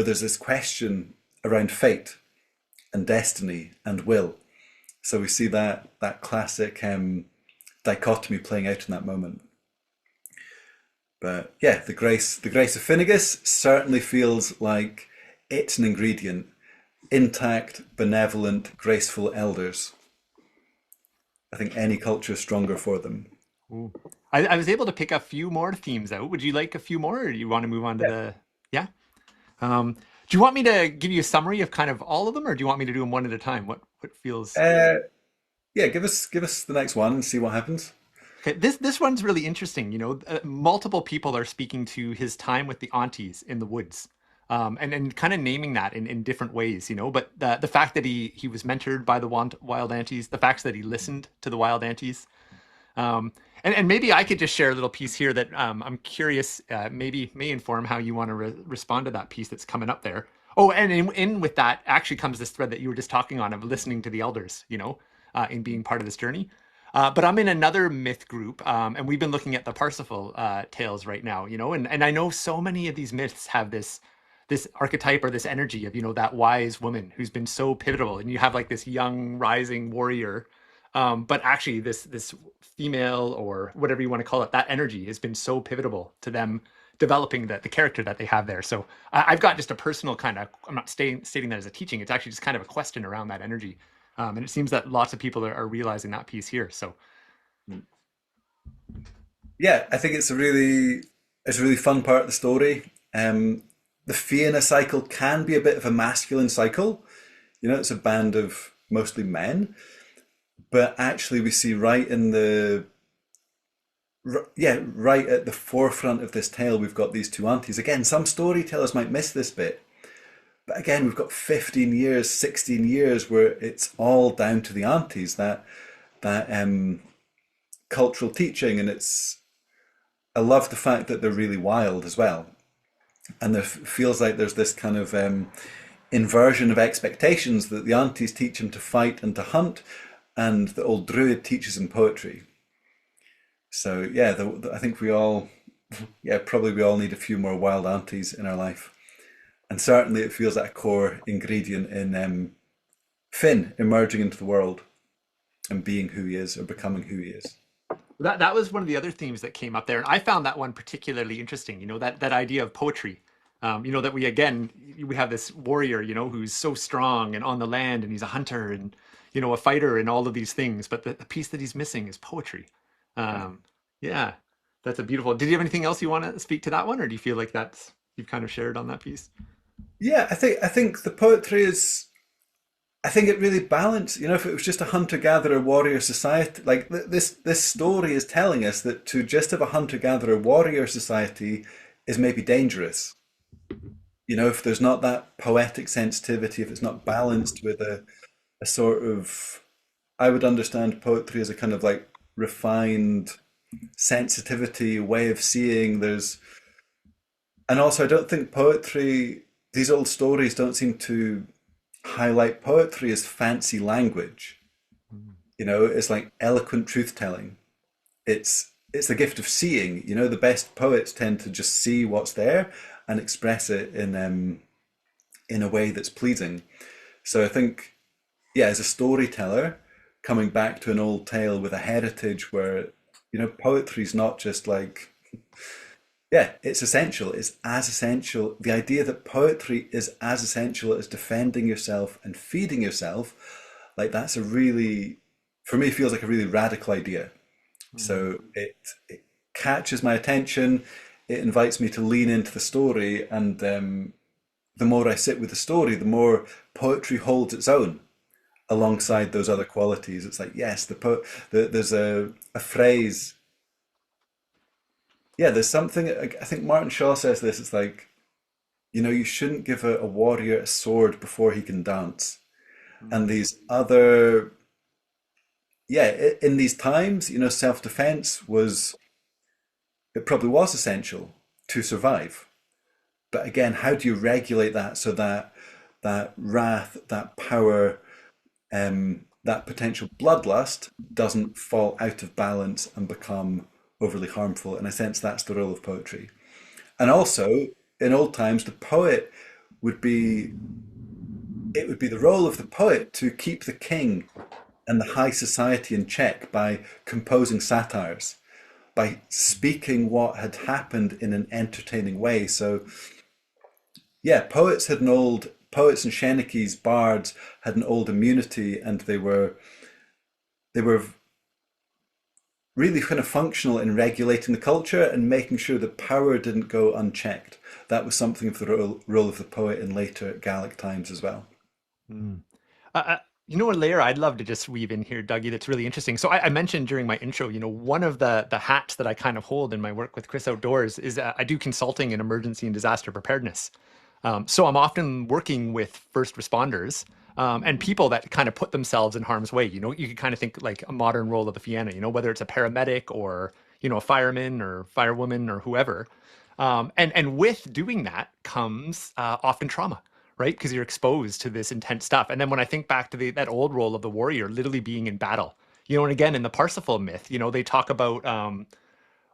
there's this question around fate and destiny and will. So we see that classic dichotomy playing out in that moment. But yeah, the grace of Finnegas certainly feels like it's an ingredient. Intact, benevolent, graceful elders. I think any culture is stronger for them. Ooh. I was able to pick a few more themes out. Would you like a few more, or do you want to move on to the? Yeah. Do you want me to give you a summary of kind of all of them, or do you want me to do them one at a time? What feels? Yeah, give us the next one and see what happens. Okay, this one's really interesting. Multiple people are speaking to his time with the aunties in the woods, and kind of naming that in different ways. But the fact that he was mentored by the wild aunties, the fact that he listened to the wild aunties. And maybe I could just share a little piece here that I'm curious, maybe may inform how you want to respond to that piece that's coming up there. Oh, and in with that actually comes this thread that you were just talking on of listening to the elders, in being part of this journey. But I'm in another myth group, and we've been looking at the Parsifal tales right now, and I know so many of these myths have this archetype or this energy of, that wise woman who's been so pivotal, and you have like this young rising warrior. But actually this female, or whatever you want to call it, that energy has been so pivotal to them developing the character that they have there. So I've got just a personal kind of, I'm not stating that as a teaching, it's actually just kind of a question around that energy. And it seems that lots of people are realizing that piece here. So Yeah, I think it's a really fun part of the story. The Fionn cycle can be a bit of a masculine cycle. It's a band of mostly men. But actually, we see right at the forefront of this tale, we've got these two aunties. Again, some storytellers might miss this bit, but again, we've got 15 years, 16 years where it's all down to the aunties, that cultural teaching, and I love the fact that they're really wild as well, and there feels like there's this kind of inversion of expectations, that the aunties teach him to fight and to hunt, and the old druid teaches him poetry. So yeah, I think we all need a few more wild aunties in our life, and certainly it feels like a core ingredient in Finn emerging into the world and being who he is, or becoming who he is. that was one of the other themes that came up there, and I found that one particularly interesting. That idea of poetry. That we have this warrior, who's so strong and on the land, and he's a hunter and a fighter and all of these things, but the piece that he's missing is poetry. Yeah, that's a beautiful. Did you have anything else you want to speak to that one, or do you feel like that's? you've kind of shared on that piece? Yeah, I think the poetry is. I think it really balanced. If it was just a hunter-gatherer warrior society, like this story is telling us that to just have a hunter-gatherer warrior society is maybe dangerous. If there's not that poetic sensitivity, if it's not balanced with a sort of, I would understand poetry as a kind of like refined sensitivity, way of seeing. And also I don't think poetry, these old stories don't seem to highlight poetry as fancy language. Mm. It's like eloquent truth telling. It's the gift of seeing. The best poets tend to just see what's there and express it in a way that's pleasing. So I think, yeah, as a storyteller, coming back to an old tale with a heritage where, poetry's not just like, yeah, it's essential. It's as essential. The idea that poetry is as essential as defending yourself and feeding yourself, like that's a really, for me, feels like a really radical idea. Mm. So it catches my attention. It invites me to lean into the story, and the more I sit with the story, the more poetry holds its own alongside those other qualities. It's like, yes, there's a phrase. Yeah, there's something. I think Martin Shaw says this. It's like, you shouldn't give a warrior a sword before he can dance. And Mm. these other, yeah, in these times, self-defense was, it probably was essential to survive. But again, how do you regulate that so that that wrath, that power, that potential bloodlust doesn't fall out of balance and become overly harmful? And I sense that's the role of poetry. And also, in old times, the poet would be, it would be the role of the poet to keep the king and the high society in check by composing satires, by speaking what had happened in an entertaining way. So yeah, poets and shenikis, bards had an old immunity, and they were really kind of functional in regulating the culture and making sure that power didn't go unchecked. That was something of the role of the poet in later Gaelic times as well. Mm. You know, a layer I'd love to just weave in here, Dougie, that's really interesting. So I mentioned during my intro, one of the hats that I kind of hold in my work with Chris Outdoors is I do consulting in emergency and disaster preparedness. So I'm often working with first responders and people that kind of put themselves in harm's way. You could kind of think like a modern role of the Fianna, whether it's a paramedic or, a fireman or firewoman or whoever. And with doing that comes often trauma, right? Because you're exposed to this intense stuff. And then when I think back to that old role of the warrior, literally being in battle, and again in the Parsifal myth, they talk about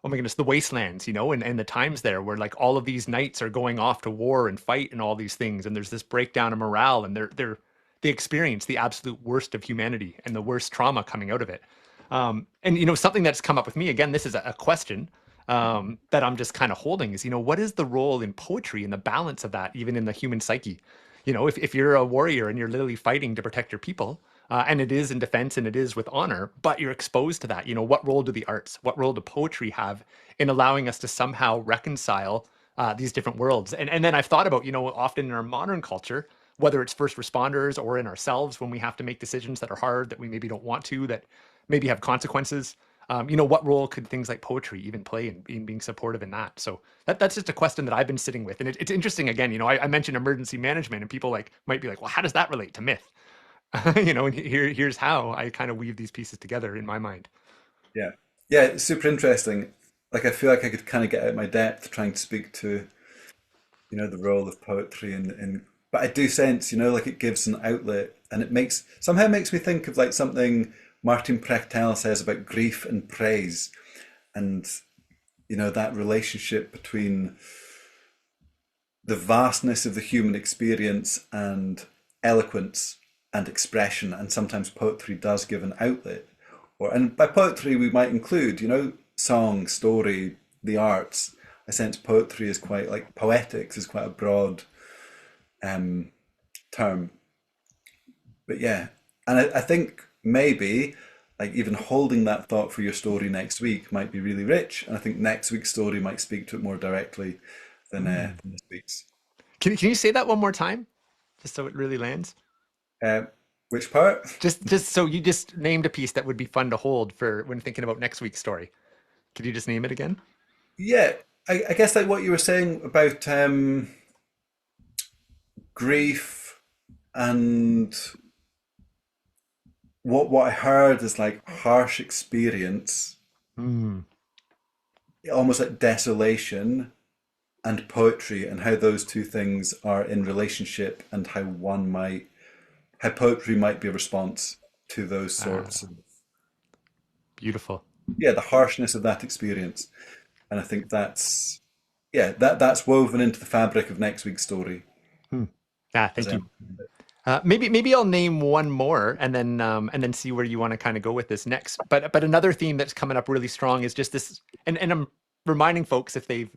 oh my goodness, the wastelands, and the times there where like all of these knights are going off to war and fight and all these things, and there's this breakdown of morale, and they experience the absolute worst of humanity and the worst trauma coming out of it. And something that's come up with me again, this is a question that I'm just kind of holding is, what is the role in poetry and the balance of that, even in the human psyche? If you're a warrior and you're literally fighting to protect your people, and it is in defense and it is with honor, but you're exposed to that. What role do the arts, what role do poetry have in allowing us to somehow reconcile these different worlds? And then I've thought about, often in our modern culture, whether it's first responders or in ourselves when we have to make decisions that are hard, that we maybe don't want to, that maybe have consequences. What role could things like poetry even play in being supportive in that? So that's just a question that I've been sitting with. And it's interesting, again, I mentioned emergency management and people might be like, well, how does that relate to myth? And here's how I kind of weave these pieces together in my mind. Yeah. Yeah, it's super interesting. Like I feel like I could kind of get out of my depth trying to speak to, the role of poetry and but I do sense, like it gives an outlet and it somehow makes me think of like something Martin Prechtel says about grief and praise and that relationship between the vastness of the human experience and eloquence and expression, and sometimes poetry does give an outlet. And by poetry we might include, song, story, the arts. I sense poetry is quite like poetics is quite a broad um, term. But yeah, and I think maybe like even holding that thought for your story next week might be really rich. And I think next week's story might speak to it more directly Mm. than this week's. Can you say that one more time, just so it really lands? Uh, which part? Just so you just named a piece that would be fun to hold for when thinking about next week's story. Could you just name it again? Yeah, I guess like what you were saying about grief and what I heard is like harsh experience, Mm. almost like desolation and poetry, and how those two things are in relationship, and how poetry might be a response to those sorts of, Beautiful. yeah, the harshness of that experience. And I think that's, yeah, that's woven into the fabric of next week's story. Hmm. Ah, As thank I you. Maybe I'll name one more and then see where you want to kind of go with this next. But another theme that's coming up really strong is just this, and I'm reminding folks if they've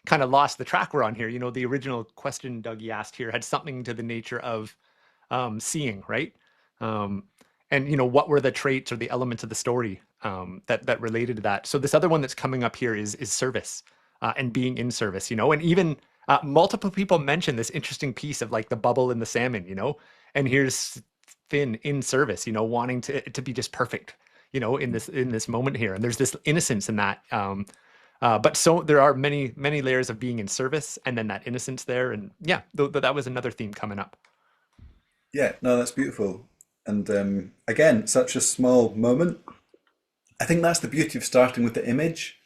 kind of lost the track we're on here. You know, the original question Dougie asked here had something to the nature of seeing, right? Um, and you know, what were the traits or the elements of the story that related to that? So this other one that's coming up here is service and being in service. You know, and even multiple people mention this interesting piece of like the bubble in the salmon. You know, and here's Finn in service. You know, wanting to be just perfect. You know, in this moment here, and there's this innocence in that. But so there are many layers of being in service, and then that innocence there, and yeah, that was another theme coming up. Yeah, no, that's beautiful. And again, such a small moment. I think that's the beauty of starting with the image.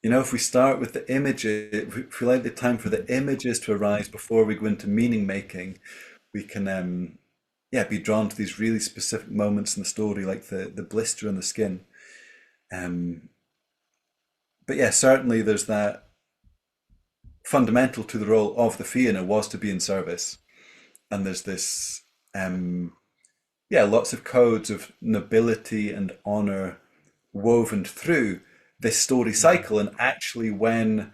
You know, if we start with the images, if we like the time for the images to arise before we go into meaning making, we can, yeah, be drawn to these really specific moments in the story, like the blister on the skin. Um, but yeah, certainly there's that fundamental to the role of the Fianna was to be in service, and there's this, yeah, lots of codes of nobility and honor woven through this story cycle. And actually, when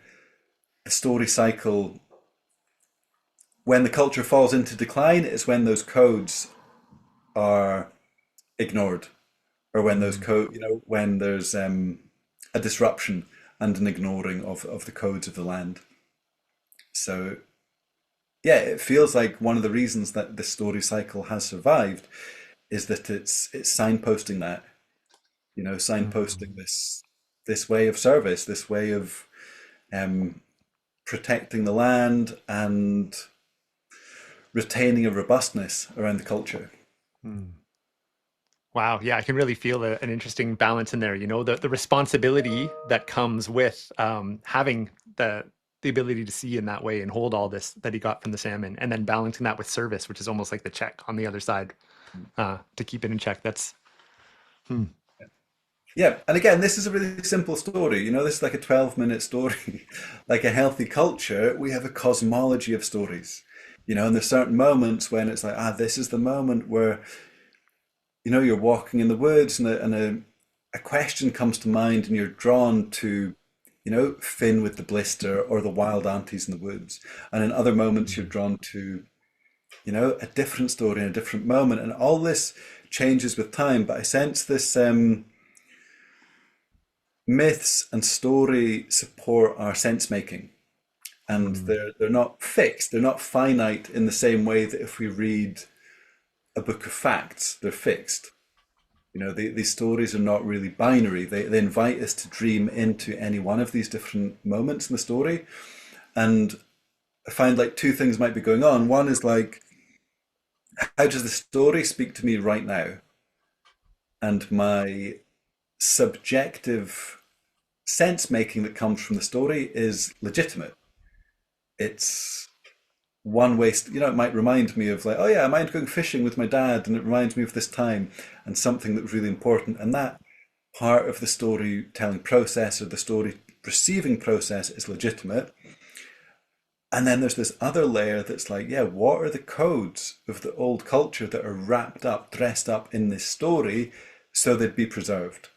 the story cycle, when the culture falls into decline, is when those codes are ignored, or when those Mm. code, you know, when there's a disruption and an ignoring of the codes of the land. So yeah, it feels like one of the reasons that the story cycle has survived is that it's signposting that, you know, signposting Mm. this way of service, this way of um, protecting the land and retaining a robustness around the culture. Mm. Wow, yeah, I can really feel an interesting balance in there. You know, the responsibility that comes with having the ability to see in that way and hold all this that he got from the salmon, and then balancing that with service, which is almost like the check on the other side to keep it in check. That's hmm. Yeah, and again, this is a really simple story. You know, this is like a 12-minute story. Like a healthy culture, we have a cosmology of stories. You know, and there's certain moments when it's like, ah, this is the moment where, you know, you're walking in the woods and a question comes to mind and you're drawn to, you know, Finn with the blister or the wild aunties in the woods. And in other moments, you're Mm. drawn to, you know, a different story in a different moment. And all this changes with time. But I sense this myths and story support our sense making. And Mm. they're not fixed, they're not finite in the same way that if we read a book of facts, they're fixed. You know, these stories are not really binary. They invite us to dream into any one of these different moments in the story. And I find like two things might be going on. One is like, how does the story speak to me right now? And my subjective sense making that comes from the story is legitimate. It's one way, you know, it might remind me of like, oh yeah, I mind going fishing with my dad, and it reminds me of this time and something that was really important. And that part of the storytelling process or the story receiving process is legitimate. And then there's this other layer that's like, yeah, what are the codes of the old culture that are wrapped up, dressed up in this story so they'd be preserved?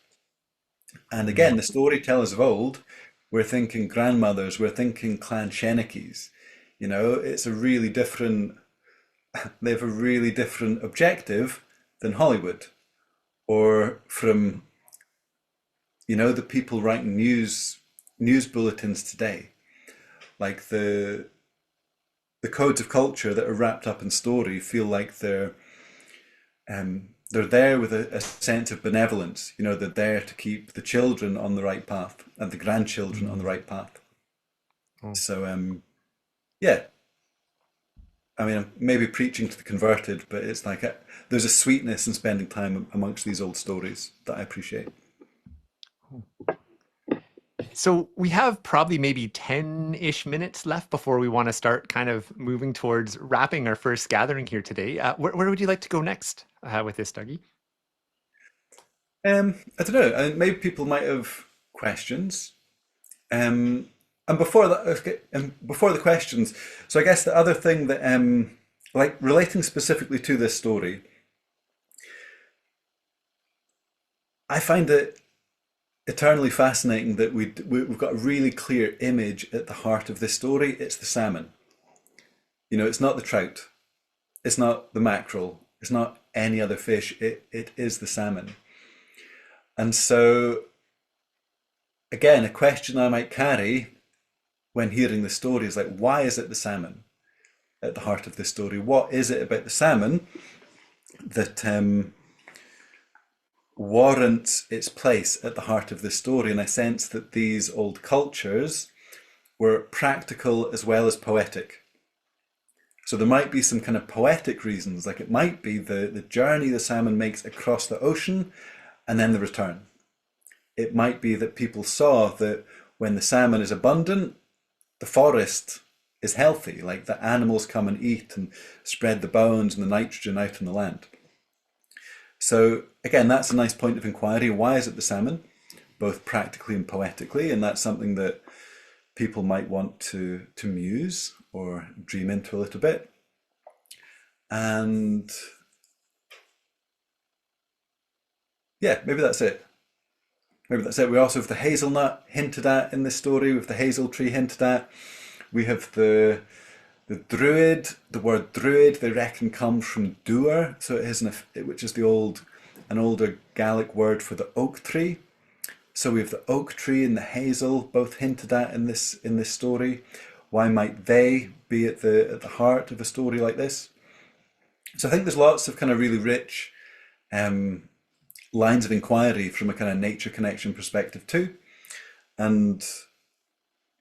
And again, Mm. the storytellers of old, we're thinking grandmothers, we're thinking clan Shenekes. You know, it's a really different, they have a really different objective than Hollywood or from, you know, the people writing news bulletins today. Like the codes of culture that are wrapped up in story feel like they're there with a sense of benevolence. You know, they're there to keep the children on the right path and the grandchildren on the Mm. right path. Oh. So yeah, I mean, I'm maybe preaching to the converted, but it's like there's a sweetness in spending time amongst these old stories that I appreciate. So we have probably maybe 10-ish minutes left before we want to start kind of moving towards wrapping our first gathering here today. Where would you like to go next with this, Dougie? I don't know. Maybe people might have questions. Um, and before that, okay, and before the questions, so I guess the other thing that, like relating specifically to this story, I find it eternally fascinating that we've got a really clear image at the heart of this story. It's the salmon. You know, it's not the trout. It's not the mackerel. It's not any other fish. It is the salmon. And so, again, a question I might carry when hearing the story is like, why is it the salmon at the heart of this story? What is it about the salmon that warrants its place at the heart of this story? And I sense that these old cultures were practical as well as poetic. So there might be some kind of poetic reasons, like it might be the journey the salmon makes across the ocean and then the return. It might be that people saw that when the salmon is abundant, the forest is healthy, like the animals come and eat and spread the bones and the nitrogen out in the land. So again, that's a nice point of inquiry. Why is it the salmon, both practically and poetically? And that's something that people might want to muse or dream into a little bit. And yeah, maybe that's it. Maybe that's it. We also have the hazelnut hinted at in this story. We have the hazel tree hinted at. We have the druid. The word druid, they reckon, comes from doer, so it is which is an older Gaelic word for the oak tree. So we have the oak tree and the hazel both hinted at in this story. Why might they be at the heart of a story like this? So I think there's lots of kind of really rich lines of inquiry from a kind of nature connection perspective too. And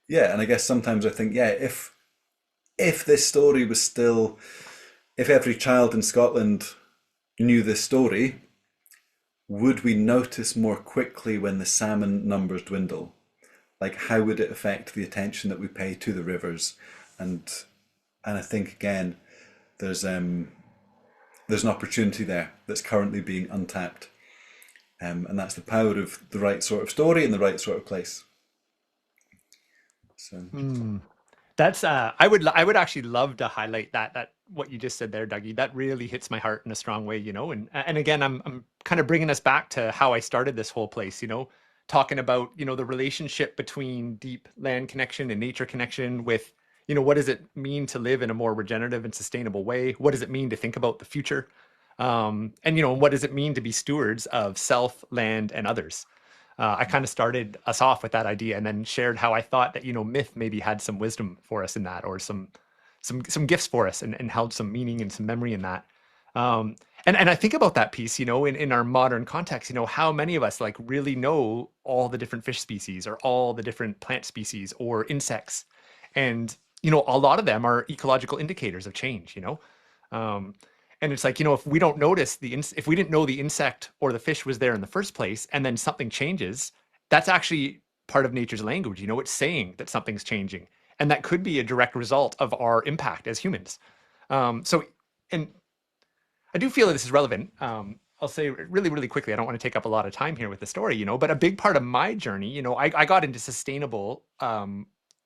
yeah, and I guess sometimes I think, yeah, if this story was still, if every child in Scotland knew this story, would we notice more quickly when the salmon numbers dwindle? Like, how would it affect the attention that we pay to the rivers? And I think again, there's an opportunity there that's currently being untapped, and that's the power of the right sort of story in the right sort of place. So. Hmm. That's I would actually love to highlight that what you just said there, Dougie. That really hits my heart in a strong way, you know. And again, I'm kind of bringing us back to how I started this whole place, you know, talking about, you know, the relationship between deep land connection and nature connection with, you know, what does it mean to live in a more regenerative and sustainable way? What does it mean to think about the future? And you know, what does it mean to be stewards of self, land, and others? I kind of started us off with that idea and then shared how I thought that, you know, myth maybe had some wisdom for us in that, or some gifts for us, and held some meaning and some memory in that. Um, and I think about that piece, you know, in our modern context, you know, how many of us like really know all the different fish species or all the different plant species or insects. And, you know, a lot of them are ecological indicators of change, you know. Um, and it's like, you know, if we don't notice if we didn't know the insect or the fish was there in the first place, and then something changes, that's actually part of nature's language. You know, it's saying that something's changing, and that could be a direct result of our impact as humans. So, and I do feel that this is relevant. I'll say really, really quickly. I don't want to take up a lot of time here with the story, you know, but a big part of my journey, you know, I got into sustainable,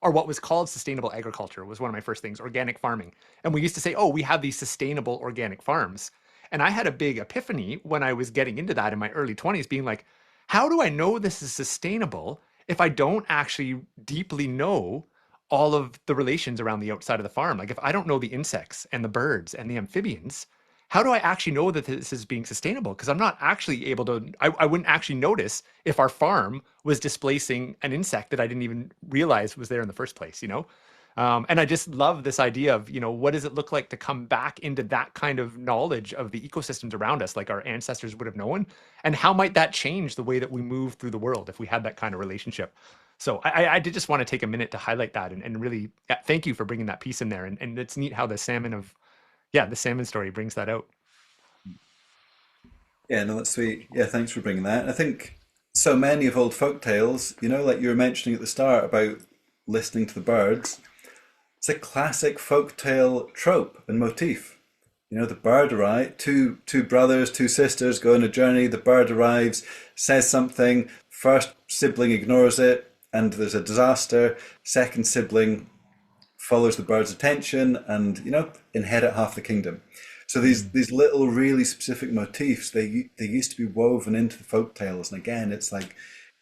or what was called sustainable agriculture was one of my first things, organic farming. And we used to say, oh, we have these sustainable organic farms. And I had a big epiphany when I was getting into that in my early 20s, being like, how do I know this is sustainable if I don't actually deeply know all of the relations around the outside of the farm? Like if I don't know the insects and the birds and the amphibians, how do I actually know that this is being sustainable? Because I'm not actually able to, I wouldn't actually notice if our farm was displacing an insect that I didn't even realize was there in the first place, you know? And I just love this idea of, what does it look like to come back into that kind of knowledge of the ecosystems around us, like our ancestors would have known? And how might that change the way that we move through the world if we had that kind of relationship? So I did just want to take a minute to highlight that and really thank you for bringing that piece in there. And it's neat how the salmon story brings that out. Yeah, no, that's sweet. Yeah, thanks for bringing that. I think so many of old folk tales, like you were mentioning at the start about listening to the birds, it's a classic folk tale trope and motif. The bird arrives, two brothers, two sisters go on a journey, the bird arrives, says something, first sibling ignores it, and there's a disaster. Second sibling follows the bird's attention and, inherit half the kingdom. So these little really specific motifs, they used to be woven into the folk tales. And again, it's like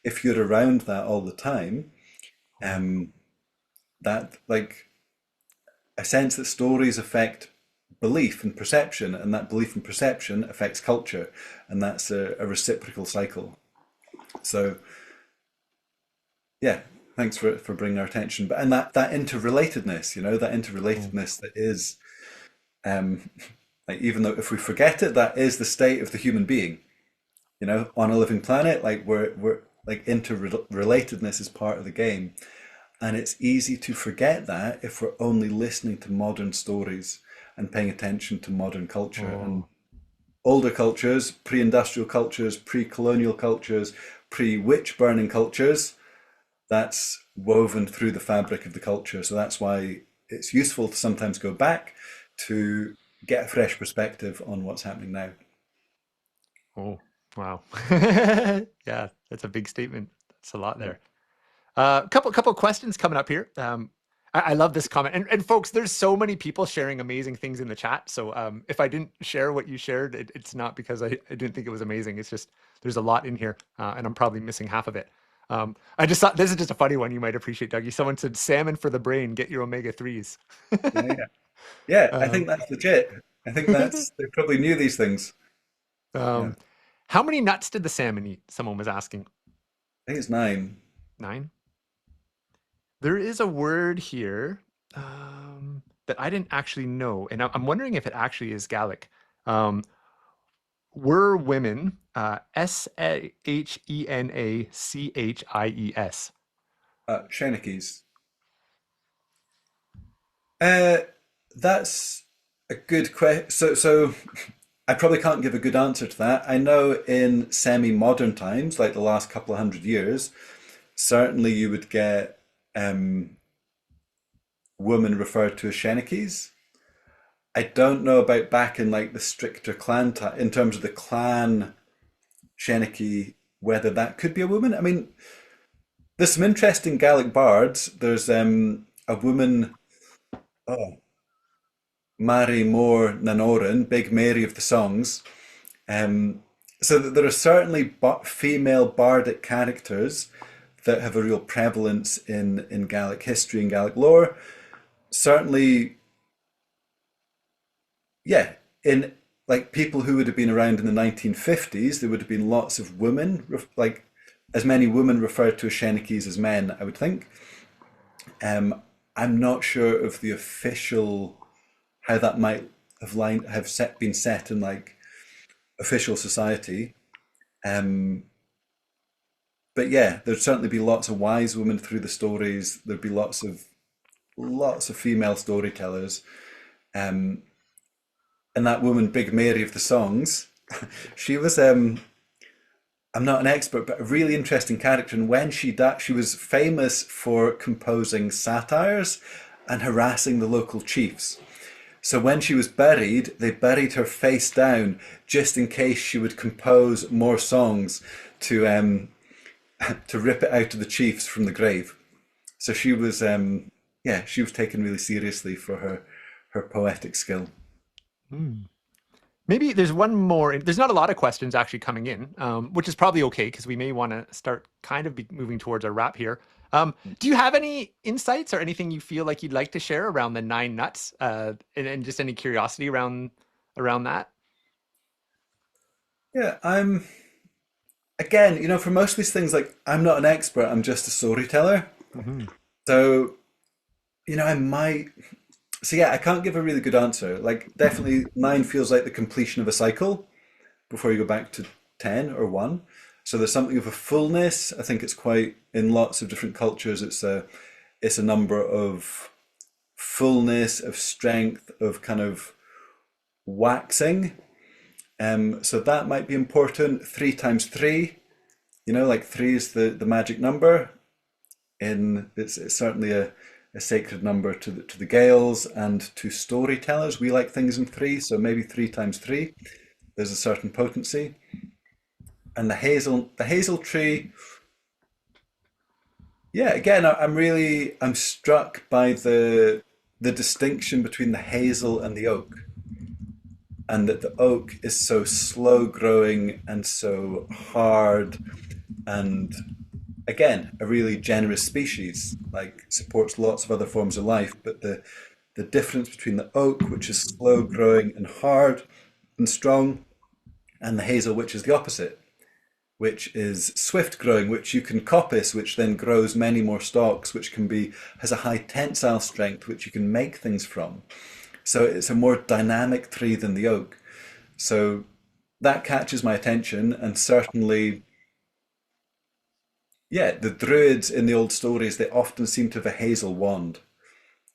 if you're around that all the time, that like a sense that stories affect belief and perception, and that belief and perception affects culture, and that's a reciprocal cycle. So yeah, thanks for bringing our attention. But and that interrelatedness, that interrelatedness that is like even though if we forget it, that is the state of the human being. On a living planet, like we're like interrelatedness is part of the game. And it's easy to forget that if we're only listening to modern stories and paying attention to modern culture. And older cultures, pre-industrial cultures, pre-colonial cultures, pre-witch burning cultures, that's woven through the fabric of the culture. So that's why it's useful to sometimes go back to get a fresh perspective on what's happening now. Oh, wow. Yeah, that's a big statement. That's a lot Yeah. there. Couple questions coming up here. I love this comment. And folks, there's so many people sharing amazing things in the chat. So if I didn't share what you shared, it's not because I didn't think it was amazing. It's just there's a lot in here, and I'm probably missing half of it. I just thought this is just a funny one you might appreciate, Dougie. Someone said, "Salmon for the brain, get your omega-3s." Yeah, yeah. Yeah, I think Um, that's legit. I think they probably knew these things. Yeah. um, how many nuts did the salmon eat? Someone was asking. I think it's 9. 9? There is a word here that I didn't actually know, and I'm wondering if it actually is Gaelic. Um, were women, Shenachchies. Shenikis. Uh, that's a good question. So I probably can't give a good answer to that. I know in semi-modern times, like the last couple of 100 years, certainly you would get women referred to as Shenikis. I don't know about back in like the stricter clan time, in terms of the clan Sheniki, whether that could be a woman. I mean, there's some interesting Gaelic bards. There's a woman, oh, Mary Moore Nanoran, Big Mary of the songs. So there are certainly female bardic characters that have a real prevalence in Gaelic history and Gaelic lore. Certainly, yeah, in like people who would have been around in the 1950s, there would have been lots of women, like as many women referred to as Shenikis as men, I would think. I'm not sure of the official how that might have been set in like official society. Um, but yeah, there'd certainly be lots of wise women through the stories. There'd be lots of female storytellers. Um, and that woman, Big Mary of the songs, she was I'm not an expert, but a really interesting character. And when she died, she was famous for composing satires and harassing the local chiefs. So when she was buried, they buried her face down just in case she would compose more songs to to rip it out of the chiefs from the grave. So she was yeah, she was taken really seriously for her poetic skill. Hmm. Maybe there's one more. There's not a lot of questions actually coming in, which is probably okay because we may want to start kind of moving towards our wrap here. Do you have any insights or anything you feel like you'd like to share around the 9 nuts, and just any curiosity around that? Yeah, I'm again, for most of these things, like I'm not an expert, I'm just a storyteller. Hmm. So I might. So yeah, I can't give a really good answer. Like, definitely, 9 feels like the completion of a cycle before you go back to 10 or 1. So there's something of a fullness. I think it's quite in lots of different cultures. It's a number of fullness, of strength, of kind of waxing. So that might be important. 3 times 3. Like 3 is the magic number. It's certainly a sacred number to the Gaels and to storytellers. We like things in 3, so maybe 3 times 3. There's a certain potency. And the hazel tree. Yeah, again, I'm struck by the distinction between the hazel and the oak, and that the oak is so slow growing and so hard, and again, a really generous species, like supports lots of other forms of life. But the difference between the oak, which is slow growing and hard and strong, and the hazel, which is the opposite, which is swift growing, which you can coppice, which then grows many more stalks, which has a high tensile strength, which you can make things from. So it's a more dynamic tree than the oak. So that catches my attention, and certainly, yeah, the druids in the old stories, they often seem to have a hazel wand.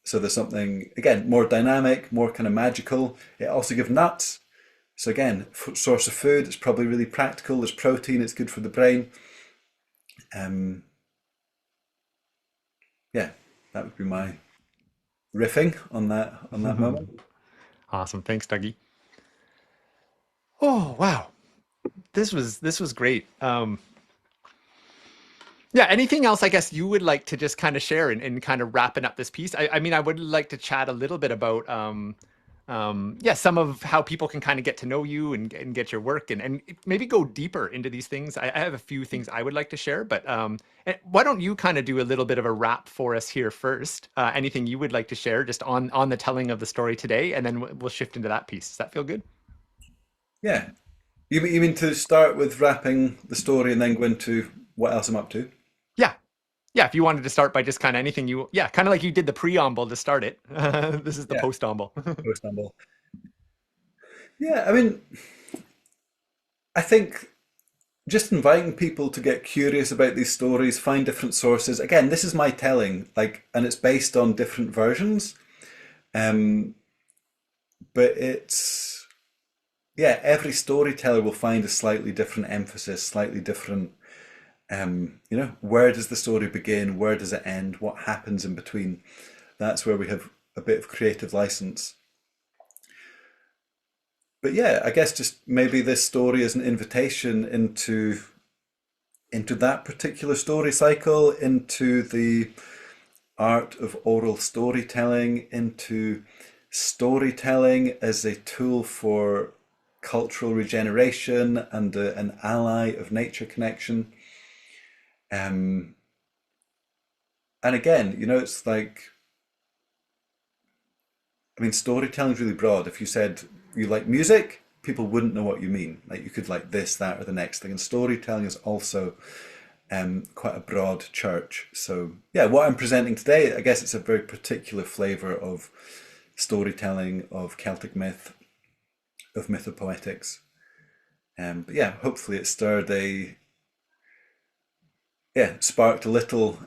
So there's something, again, more dynamic, more kind of magical. It also gives nuts. So again, source of food, it's probably really practical. There's protein, it's good for the brain. Um, yeah, that would be my riffing on that moment. Awesome. Thanks, Dougie. Oh, wow. This was great. Yeah, anything else I guess you would like to just kind of share in kind of wrapping up this piece? I mean, I would like to chat a little bit about yeah, some of how people can kind of get to know you and get your work and maybe go deeper into these things. I have a few things I would like to share, but why don't you kind of do a little bit of a wrap for us here first? Anything you would like to share just on the telling of the story today, and then we'll shift into that piece. Does that feel good? Yeah. You mean to start with wrapping the story and then go into what else I'm up to? Yeah. Yeah, if you wanted to start by just kind of anything yeah, kind of like you did the preamble to start it. This is the Yeah, postamble. post Istanbul. Yeah, I mean, I think just inviting people to get curious about these stories, find different sources. Again, this is my telling, like, and it's based on different versions. Um, but it's yeah, every storyteller will find a slightly different emphasis, slightly different. Where does the story begin? Where does it end? What happens in between? That's where we have a bit of creative license. But yeah, I guess just maybe this story is an invitation into that particular story cycle, into the art of oral storytelling, into storytelling as a tool for cultural regeneration and an ally of nature connection. Um, and again, it's like, I mean, storytelling is really broad. If you said you like music, people wouldn't know what you mean. Like, you could like this, that, or the next thing. And storytelling is also quite a broad church. So yeah, what I'm presenting today, I guess it's a very particular flavour of storytelling, of Celtic myth, of mythopoetics. But yeah, hopefully it sparked a little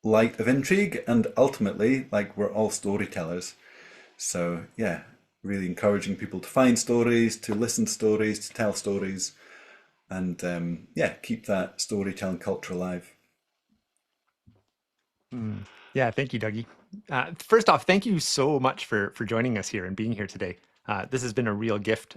light of intrigue, and ultimately, like, we're all storytellers. So yeah, really encouraging people to find stories, to listen to stories, to tell stories, and yeah, keep that storytelling culture alive. Mm. Yeah, thank you, Dougie. First off, thank you so much for joining us here and being here today. This has been a real gift.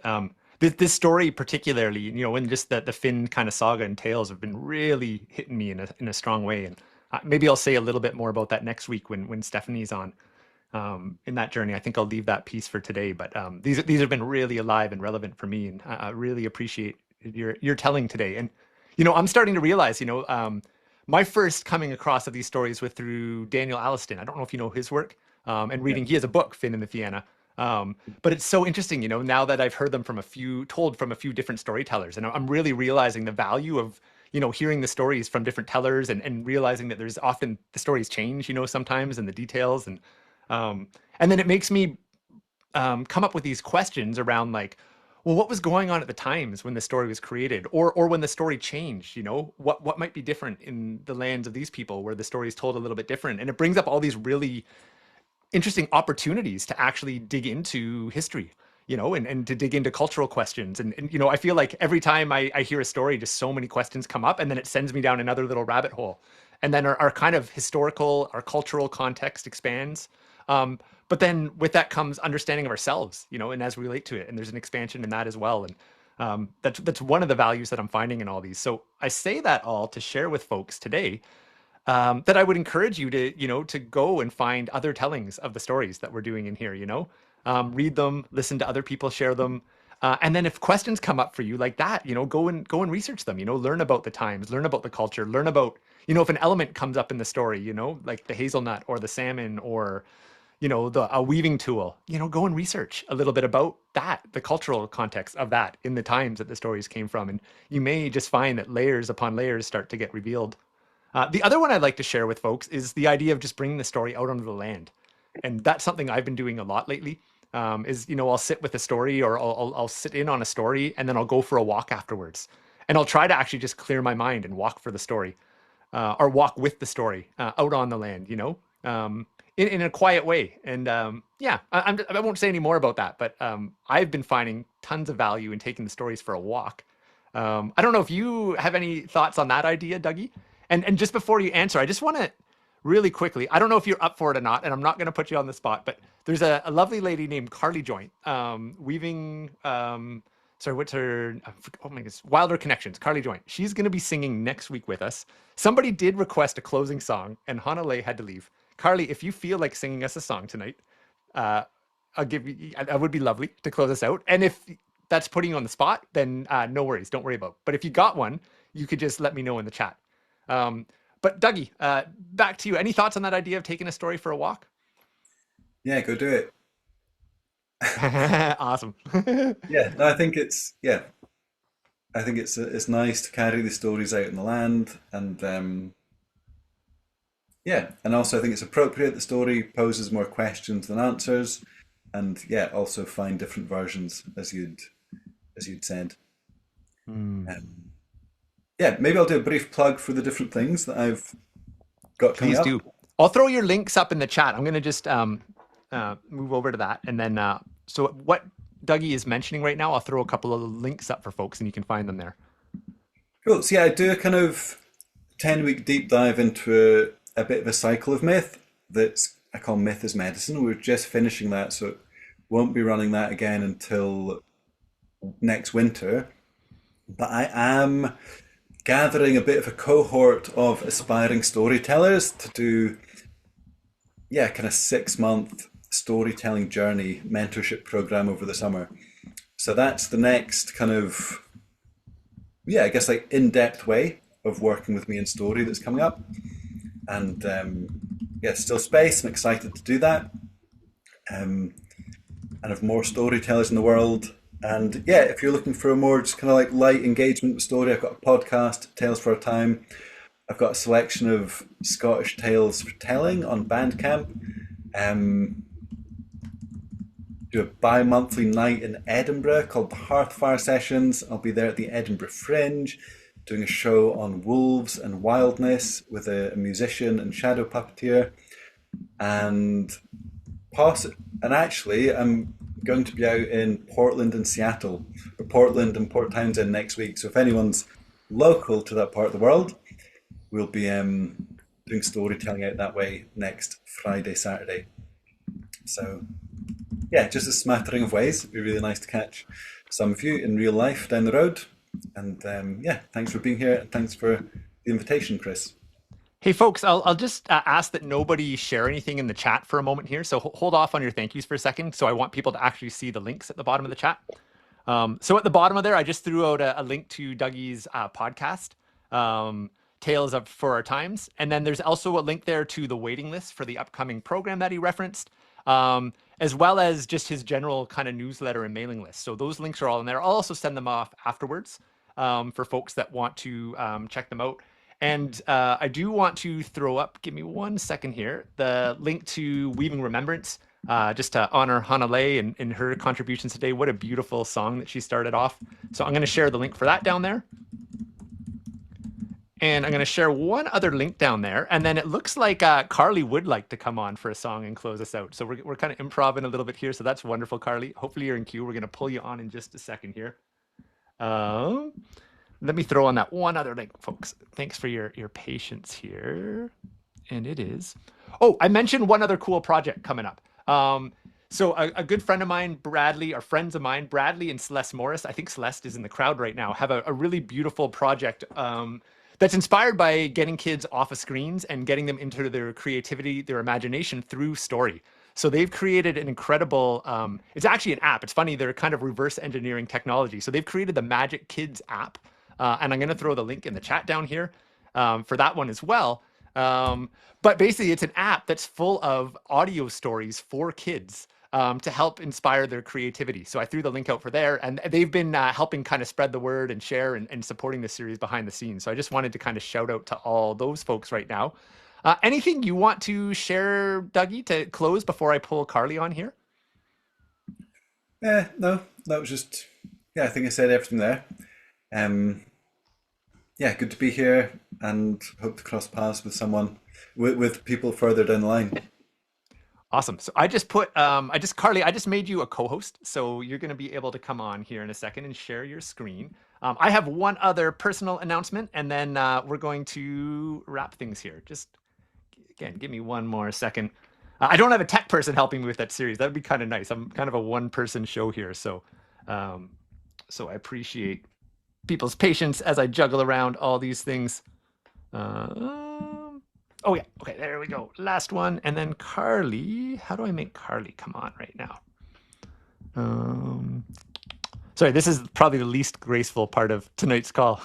This story, particularly, when just the Finn kind of saga and tales have been really hitting me in a strong way. And maybe I'll say a little bit more about that next week when Stephanie's on in that journey. I think I'll leave that piece for today. But these have been really alive and relevant for me, and I really appreciate your telling today. And I'm starting to realize, my first coming across of these stories was through Daniel Alliston. I don't know if you know his work, and Yeah. reading. He has a book, Finn and the Fianna. But it's so interesting, now that I've heard them told from a few different storytellers, and I'm really realizing the value of hearing the stories from different tellers and realizing that there's often the stories change, sometimes in the details. And then it makes me come up with these questions around like, well, what was going on at the times when the story was created, or when the story changed? What might be different in the lands of these people where the story is told a little bit different, and it brings up all these really interesting opportunities to actually dig into history, and to dig into cultural questions. And I feel like every time I hear a story, just so many questions come up, and then it sends me down another little rabbit hole. And then our kind of historical, our cultural context expands. But then with that comes understanding of ourselves, and as we relate to it. And there's an expansion in that as well. And that's one of the values that I'm finding in all these. So I say that all to share with folks today, that I would encourage you to, to go and find other tellings of the stories that we're doing in here, read them, listen to other people share them. And then if questions come up for you like that, go and research them, learn about the times, learn about the culture, learn about, if an element comes up in the story, like the hazelnut or the salmon or, a weaving tool, go and research a little bit about that, the cultural context of that in the times that the stories came from. And you may just find that layers upon layers start to get revealed. The other one I'd like to share with folks is the idea of just bringing the story out onto the land. And that's something I've been doing a lot lately, is, I'll sit with a story, or I'll sit in on a story, and then I'll go for a walk afterwards. And I'll try to actually just clear my mind and walk for the story, or walk with the story out on the land, in a quiet way. And yeah, I won't say any more about that, but I've been finding tons of value in taking the stories for a walk. I don't know if you have any thoughts on that idea, Dougie. And just before you answer, I just want to really quickly, I don't know if you're up for it or not, and I'm not going to put you on the spot, but there's a lovely lady named Carly Joint, weaving, sorry, what's her, oh my goodness, Wilder Connections, Carly Joint. She's going to be singing next week with us. Somebody did request a closing song, and Hanalei had to leave. Carly, if you feel like singing us a song tonight, I'll give you, I would be lovely to close us out. And if that's putting you on the spot, then no worries, don't worry about it. But if you got one, you could just let me know in the chat. But Dougie, back to you. Any thoughts on that idea of taking a story for a walk? Yeah, go do it. Awesome. Yeah, no, I think it's nice to carry the stories out in the land, and yeah, and also I think it's appropriate. The story poses more questions than answers, and yeah, also find different versions as you'd said. Mm, Um, yeah, maybe I'll do a brief plug for the different things that I've got coming please up. do. I'll throw your links up in the chat. I'm going to just move over to that. And then, so what Dougie is mentioning right now, I'll throw a couple of links up for folks and you can find them there. Cool. So yeah, I do a kind of 10-week deep dive into a bit of a cycle of myth that's I call Myth as Medicine. We're just finishing that, so won't be running that again until next winter. But I am gathering a bit of a cohort of aspiring storytellers to do, yeah, kind of 6-month storytelling journey mentorship program over the summer. So that's the next kind of, yeah, I guess like in-depth way of working with me in story that's coming up. And yeah, still space. I'm excited to do that. And have more storytellers in the world. And yeah, if you're looking for a more just kind of like light engagement with story, I've got a podcast, Tales for a Time. I've got a selection of Scottish tales for telling on Bandcamp. Do a bi-monthly night in Edinburgh called the Hearthfire Sessions. I'll be there at the Edinburgh Fringe doing a show on wolves and wildness with a musician and shadow puppeteer. And actually, I'm going to be out in Portland and Seattle, or Portland and Port Townsend next week. So if anyone's local to that part of the world, we'll be doing storytelling out that way next Friday, Saturday. So yeah, just a smattering of ways. It'd be really nice to catch some of you in real life down the road. And yeah, thanks for being here, and thanks for the invitation, Chris. Hey folks, I'll just ask that nobody share anything in the chat for a moment here. So hold off on your thank yous for a second. So I want people to actually see the links at the bottom of the chat. So at the bottom of there, I just threw out a link to Dougie's podcast, Tales of For Our Times. And then there's also a link there to the waiting list for the upcoming program that he referenced, as well as just his general kind of newsletter and mailing list. So those links are all in there. I'll also send them off afterwards. for folks that want to check them out. And I do want to throw up, give me 1 second here, the link to Weaving Remembrance, just to honor Hanalei and her contributions today. What a beautiful song that she started off. So I'm going to share the link for that down there. And I'm going to share one other link down there. And then it looks like Carly would like to come on for a song and close us out. So we're kind of improvising a little bit here. So that's wonderful, Carly. Hopefully you're in queue. We're going to pull you on in just a second here. Let me throw on that one other link, folks. Thanks for your patience here. And it is. Oh, I mentioned one other cool project coming up. So a good friend of mine, Bradley, or friends of mine, Bradley and Celeste Morris, I think Celeste is in the crowd right now, have a really beautiful project that's inspired by getting kids off of screens and getting them into their creativity, their imagination through story. So they've created an incredible, it's actually an app. It's funny, they're kind of reverse engineering technology. So they've created the Magic Kids app. And I'm going to throw the link in the chat down here for that one as well. But basically, it's an app that's full of audio stories for kids to help inspire their creativity. So I threw the link out for there, and they've been helping kind of spread the word and share and supporting the series behind the scenes. So I just wanted to kind of shout out to all those folks right now. Anything you want to share, Dougie, to close before I pull Carly on here? No, that was just, yeah, I think I said everything there. Yeah, good to be here and hope to cross paths with someone, with people further down the line. Awesome. So I just put, Carly, I just made you a co-host. So you're going to be able to come on here in a second and share your screen. I have one other personal announcement, and then we're going to wrap things here. Just, again, give me one more second. I don't have a tech person helping me with that series. That would be kind of nice. I'm kind of a one-person show here. So I appreciate people's patience as I juggle around all these things. Oh yeah, okay, there we go. Last one, and then Carly. How do I make Carly come on right now? Sorry, this is probably the least graceful part of tonight's call.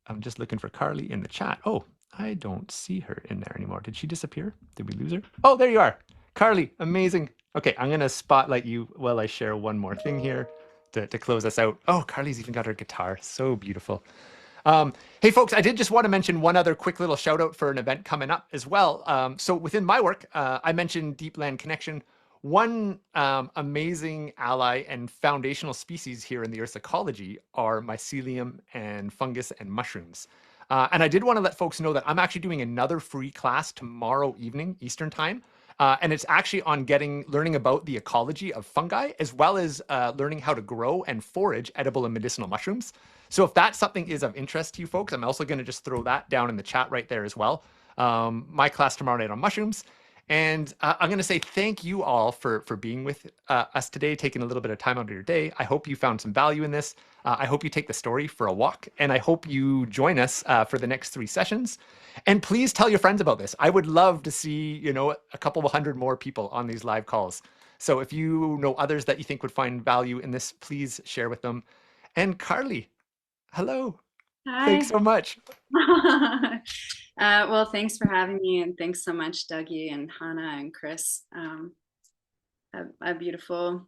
I'm just looking for Carly in the chat. Oh, I don't see her in there anymore. Did she disappear? Did we lose her? Oh, there you are. Carly, amazing. Okay, I'm going to spotlight you while I share one more thing here to close us out. Oh, Carly's even got her guitar. So beautiful. Hey, folks, I did just want to mention one other quick little shout out for an event coming up as well. So within my work, I mentioned Deep Land Connection. One amazing ally and foundational species here in the Earth's ecology are mycelium and fungus and mushrooms. And I did want to let folks know that I'm actually doing another free class tomorrow evening, Eastern time. And it's actually on learning about the ecology of fungi, as well as learning how to grow and forage edible and medicinal mushrooms. So if that something is of interest to you folks, I'm also going to just throw that down in the chat right there as well. My class tomorrow night on mushrooms. And I'm going to say thank you all for being with us today, taking a little bit of time out of your day. I hope you found some value in this. I hope you take the story for a walk, and I hope you join us for the next 3 sessions. And please tell your friends about this. I would love to see, a couple of hundred more people on these live calls. So if you know others that you think would find value in this, please share with them. And Carly, hello. Hi. Thanks so much. Well, thanks for having me, and thanks so much, Dougie and Hannah and Chris. A beautiful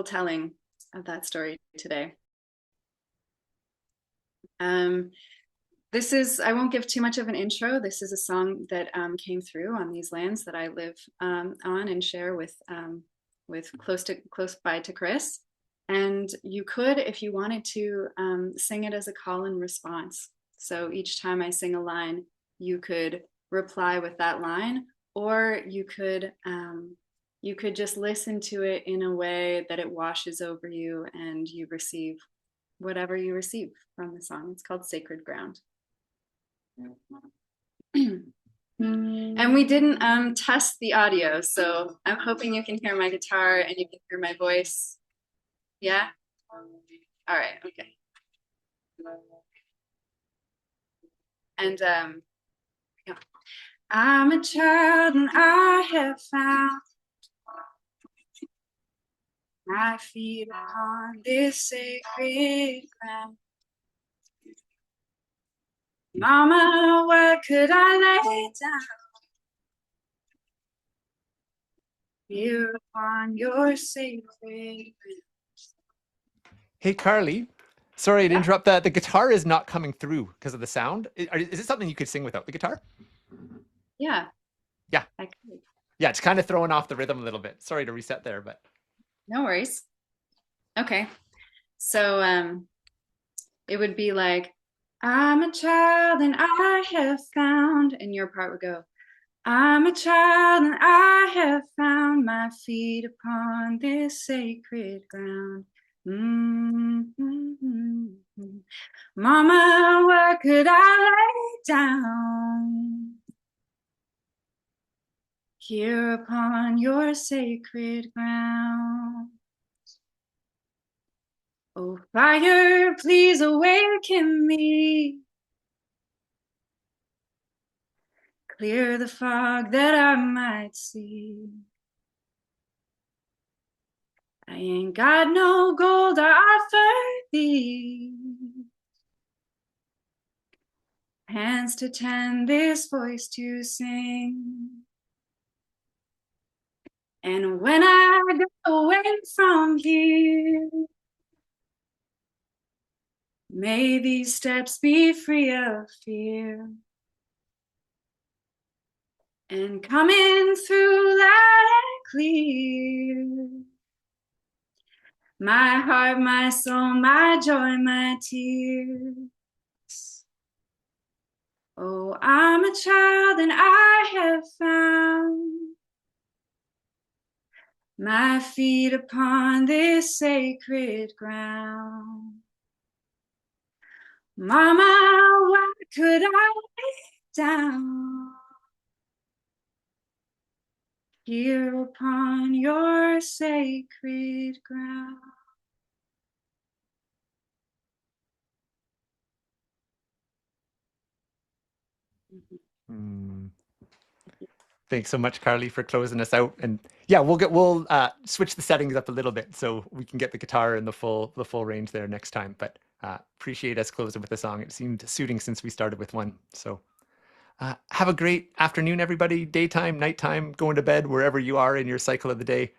telling of that story today. This is, I won't give too much of an intro. This is a song that came through on these lands that I live on and share with close by to Chris. And you could, if you wanted to, sing it as a call and response. So each time I sing a line, you could reply with that line, or you could just listen to it in a way that it washes over you and you receive whatever you receive from the song. It's called Sacred Ground. And we didn't test the audio, so I'm hoping you can hear my guitar and you can hear my voice. Yeah? All right, okay. And yeah. I'm a child and I have found my feet upon this sacred ground. Mama, where could I lay down? Here upon your sacred ground. Hey, Carly. Sorry to Yeah, interrupt. The guitar is not coming through because of the sound. Is it something you could sing without the guitar? yeah, Yeah. I could. Yeah, it's kind of throwing off the rhythm a little bit. Sorry to reset there, but No worries. Okay. So it would be like, I'm a child and I have found, and your part would go, I'm a child and I have found my feet upon this sacred ground. Mm-hmm. Mama, where could I lay down? Here upon your sacred ground. Oh, fire, please awaken me. Clear the fog that I might see. I ain't got no gold to offer thee. Hands to tend, this voice to sing. And when I go away from here, may these steps be free of fear. And coming through loud and clear, my heart, my soul, my joy, my tears. Oh, I'm a child and I have found my feet upon this sacred ground. Mama, why could I lay down here upon your sacred ground? thanks so much, Carly, for closing us out. And yeah, we'll switch the settings up a little bit so we can get the guitar in the full range there next time. But appreciate us closing with a song. It seemed suiting since we started with one. So have a great afternoon, everybody. Daytime, nighttime, going to bed, wherever you are in your cycle of the day.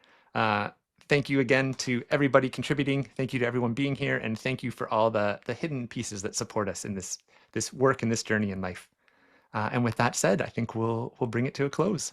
Thank you again to everybody contributing. Thank you to everyone being here, and thank you for all the hidden pieces that support us in this work and this journey in life. And with that said, I think we'll bring it to a close.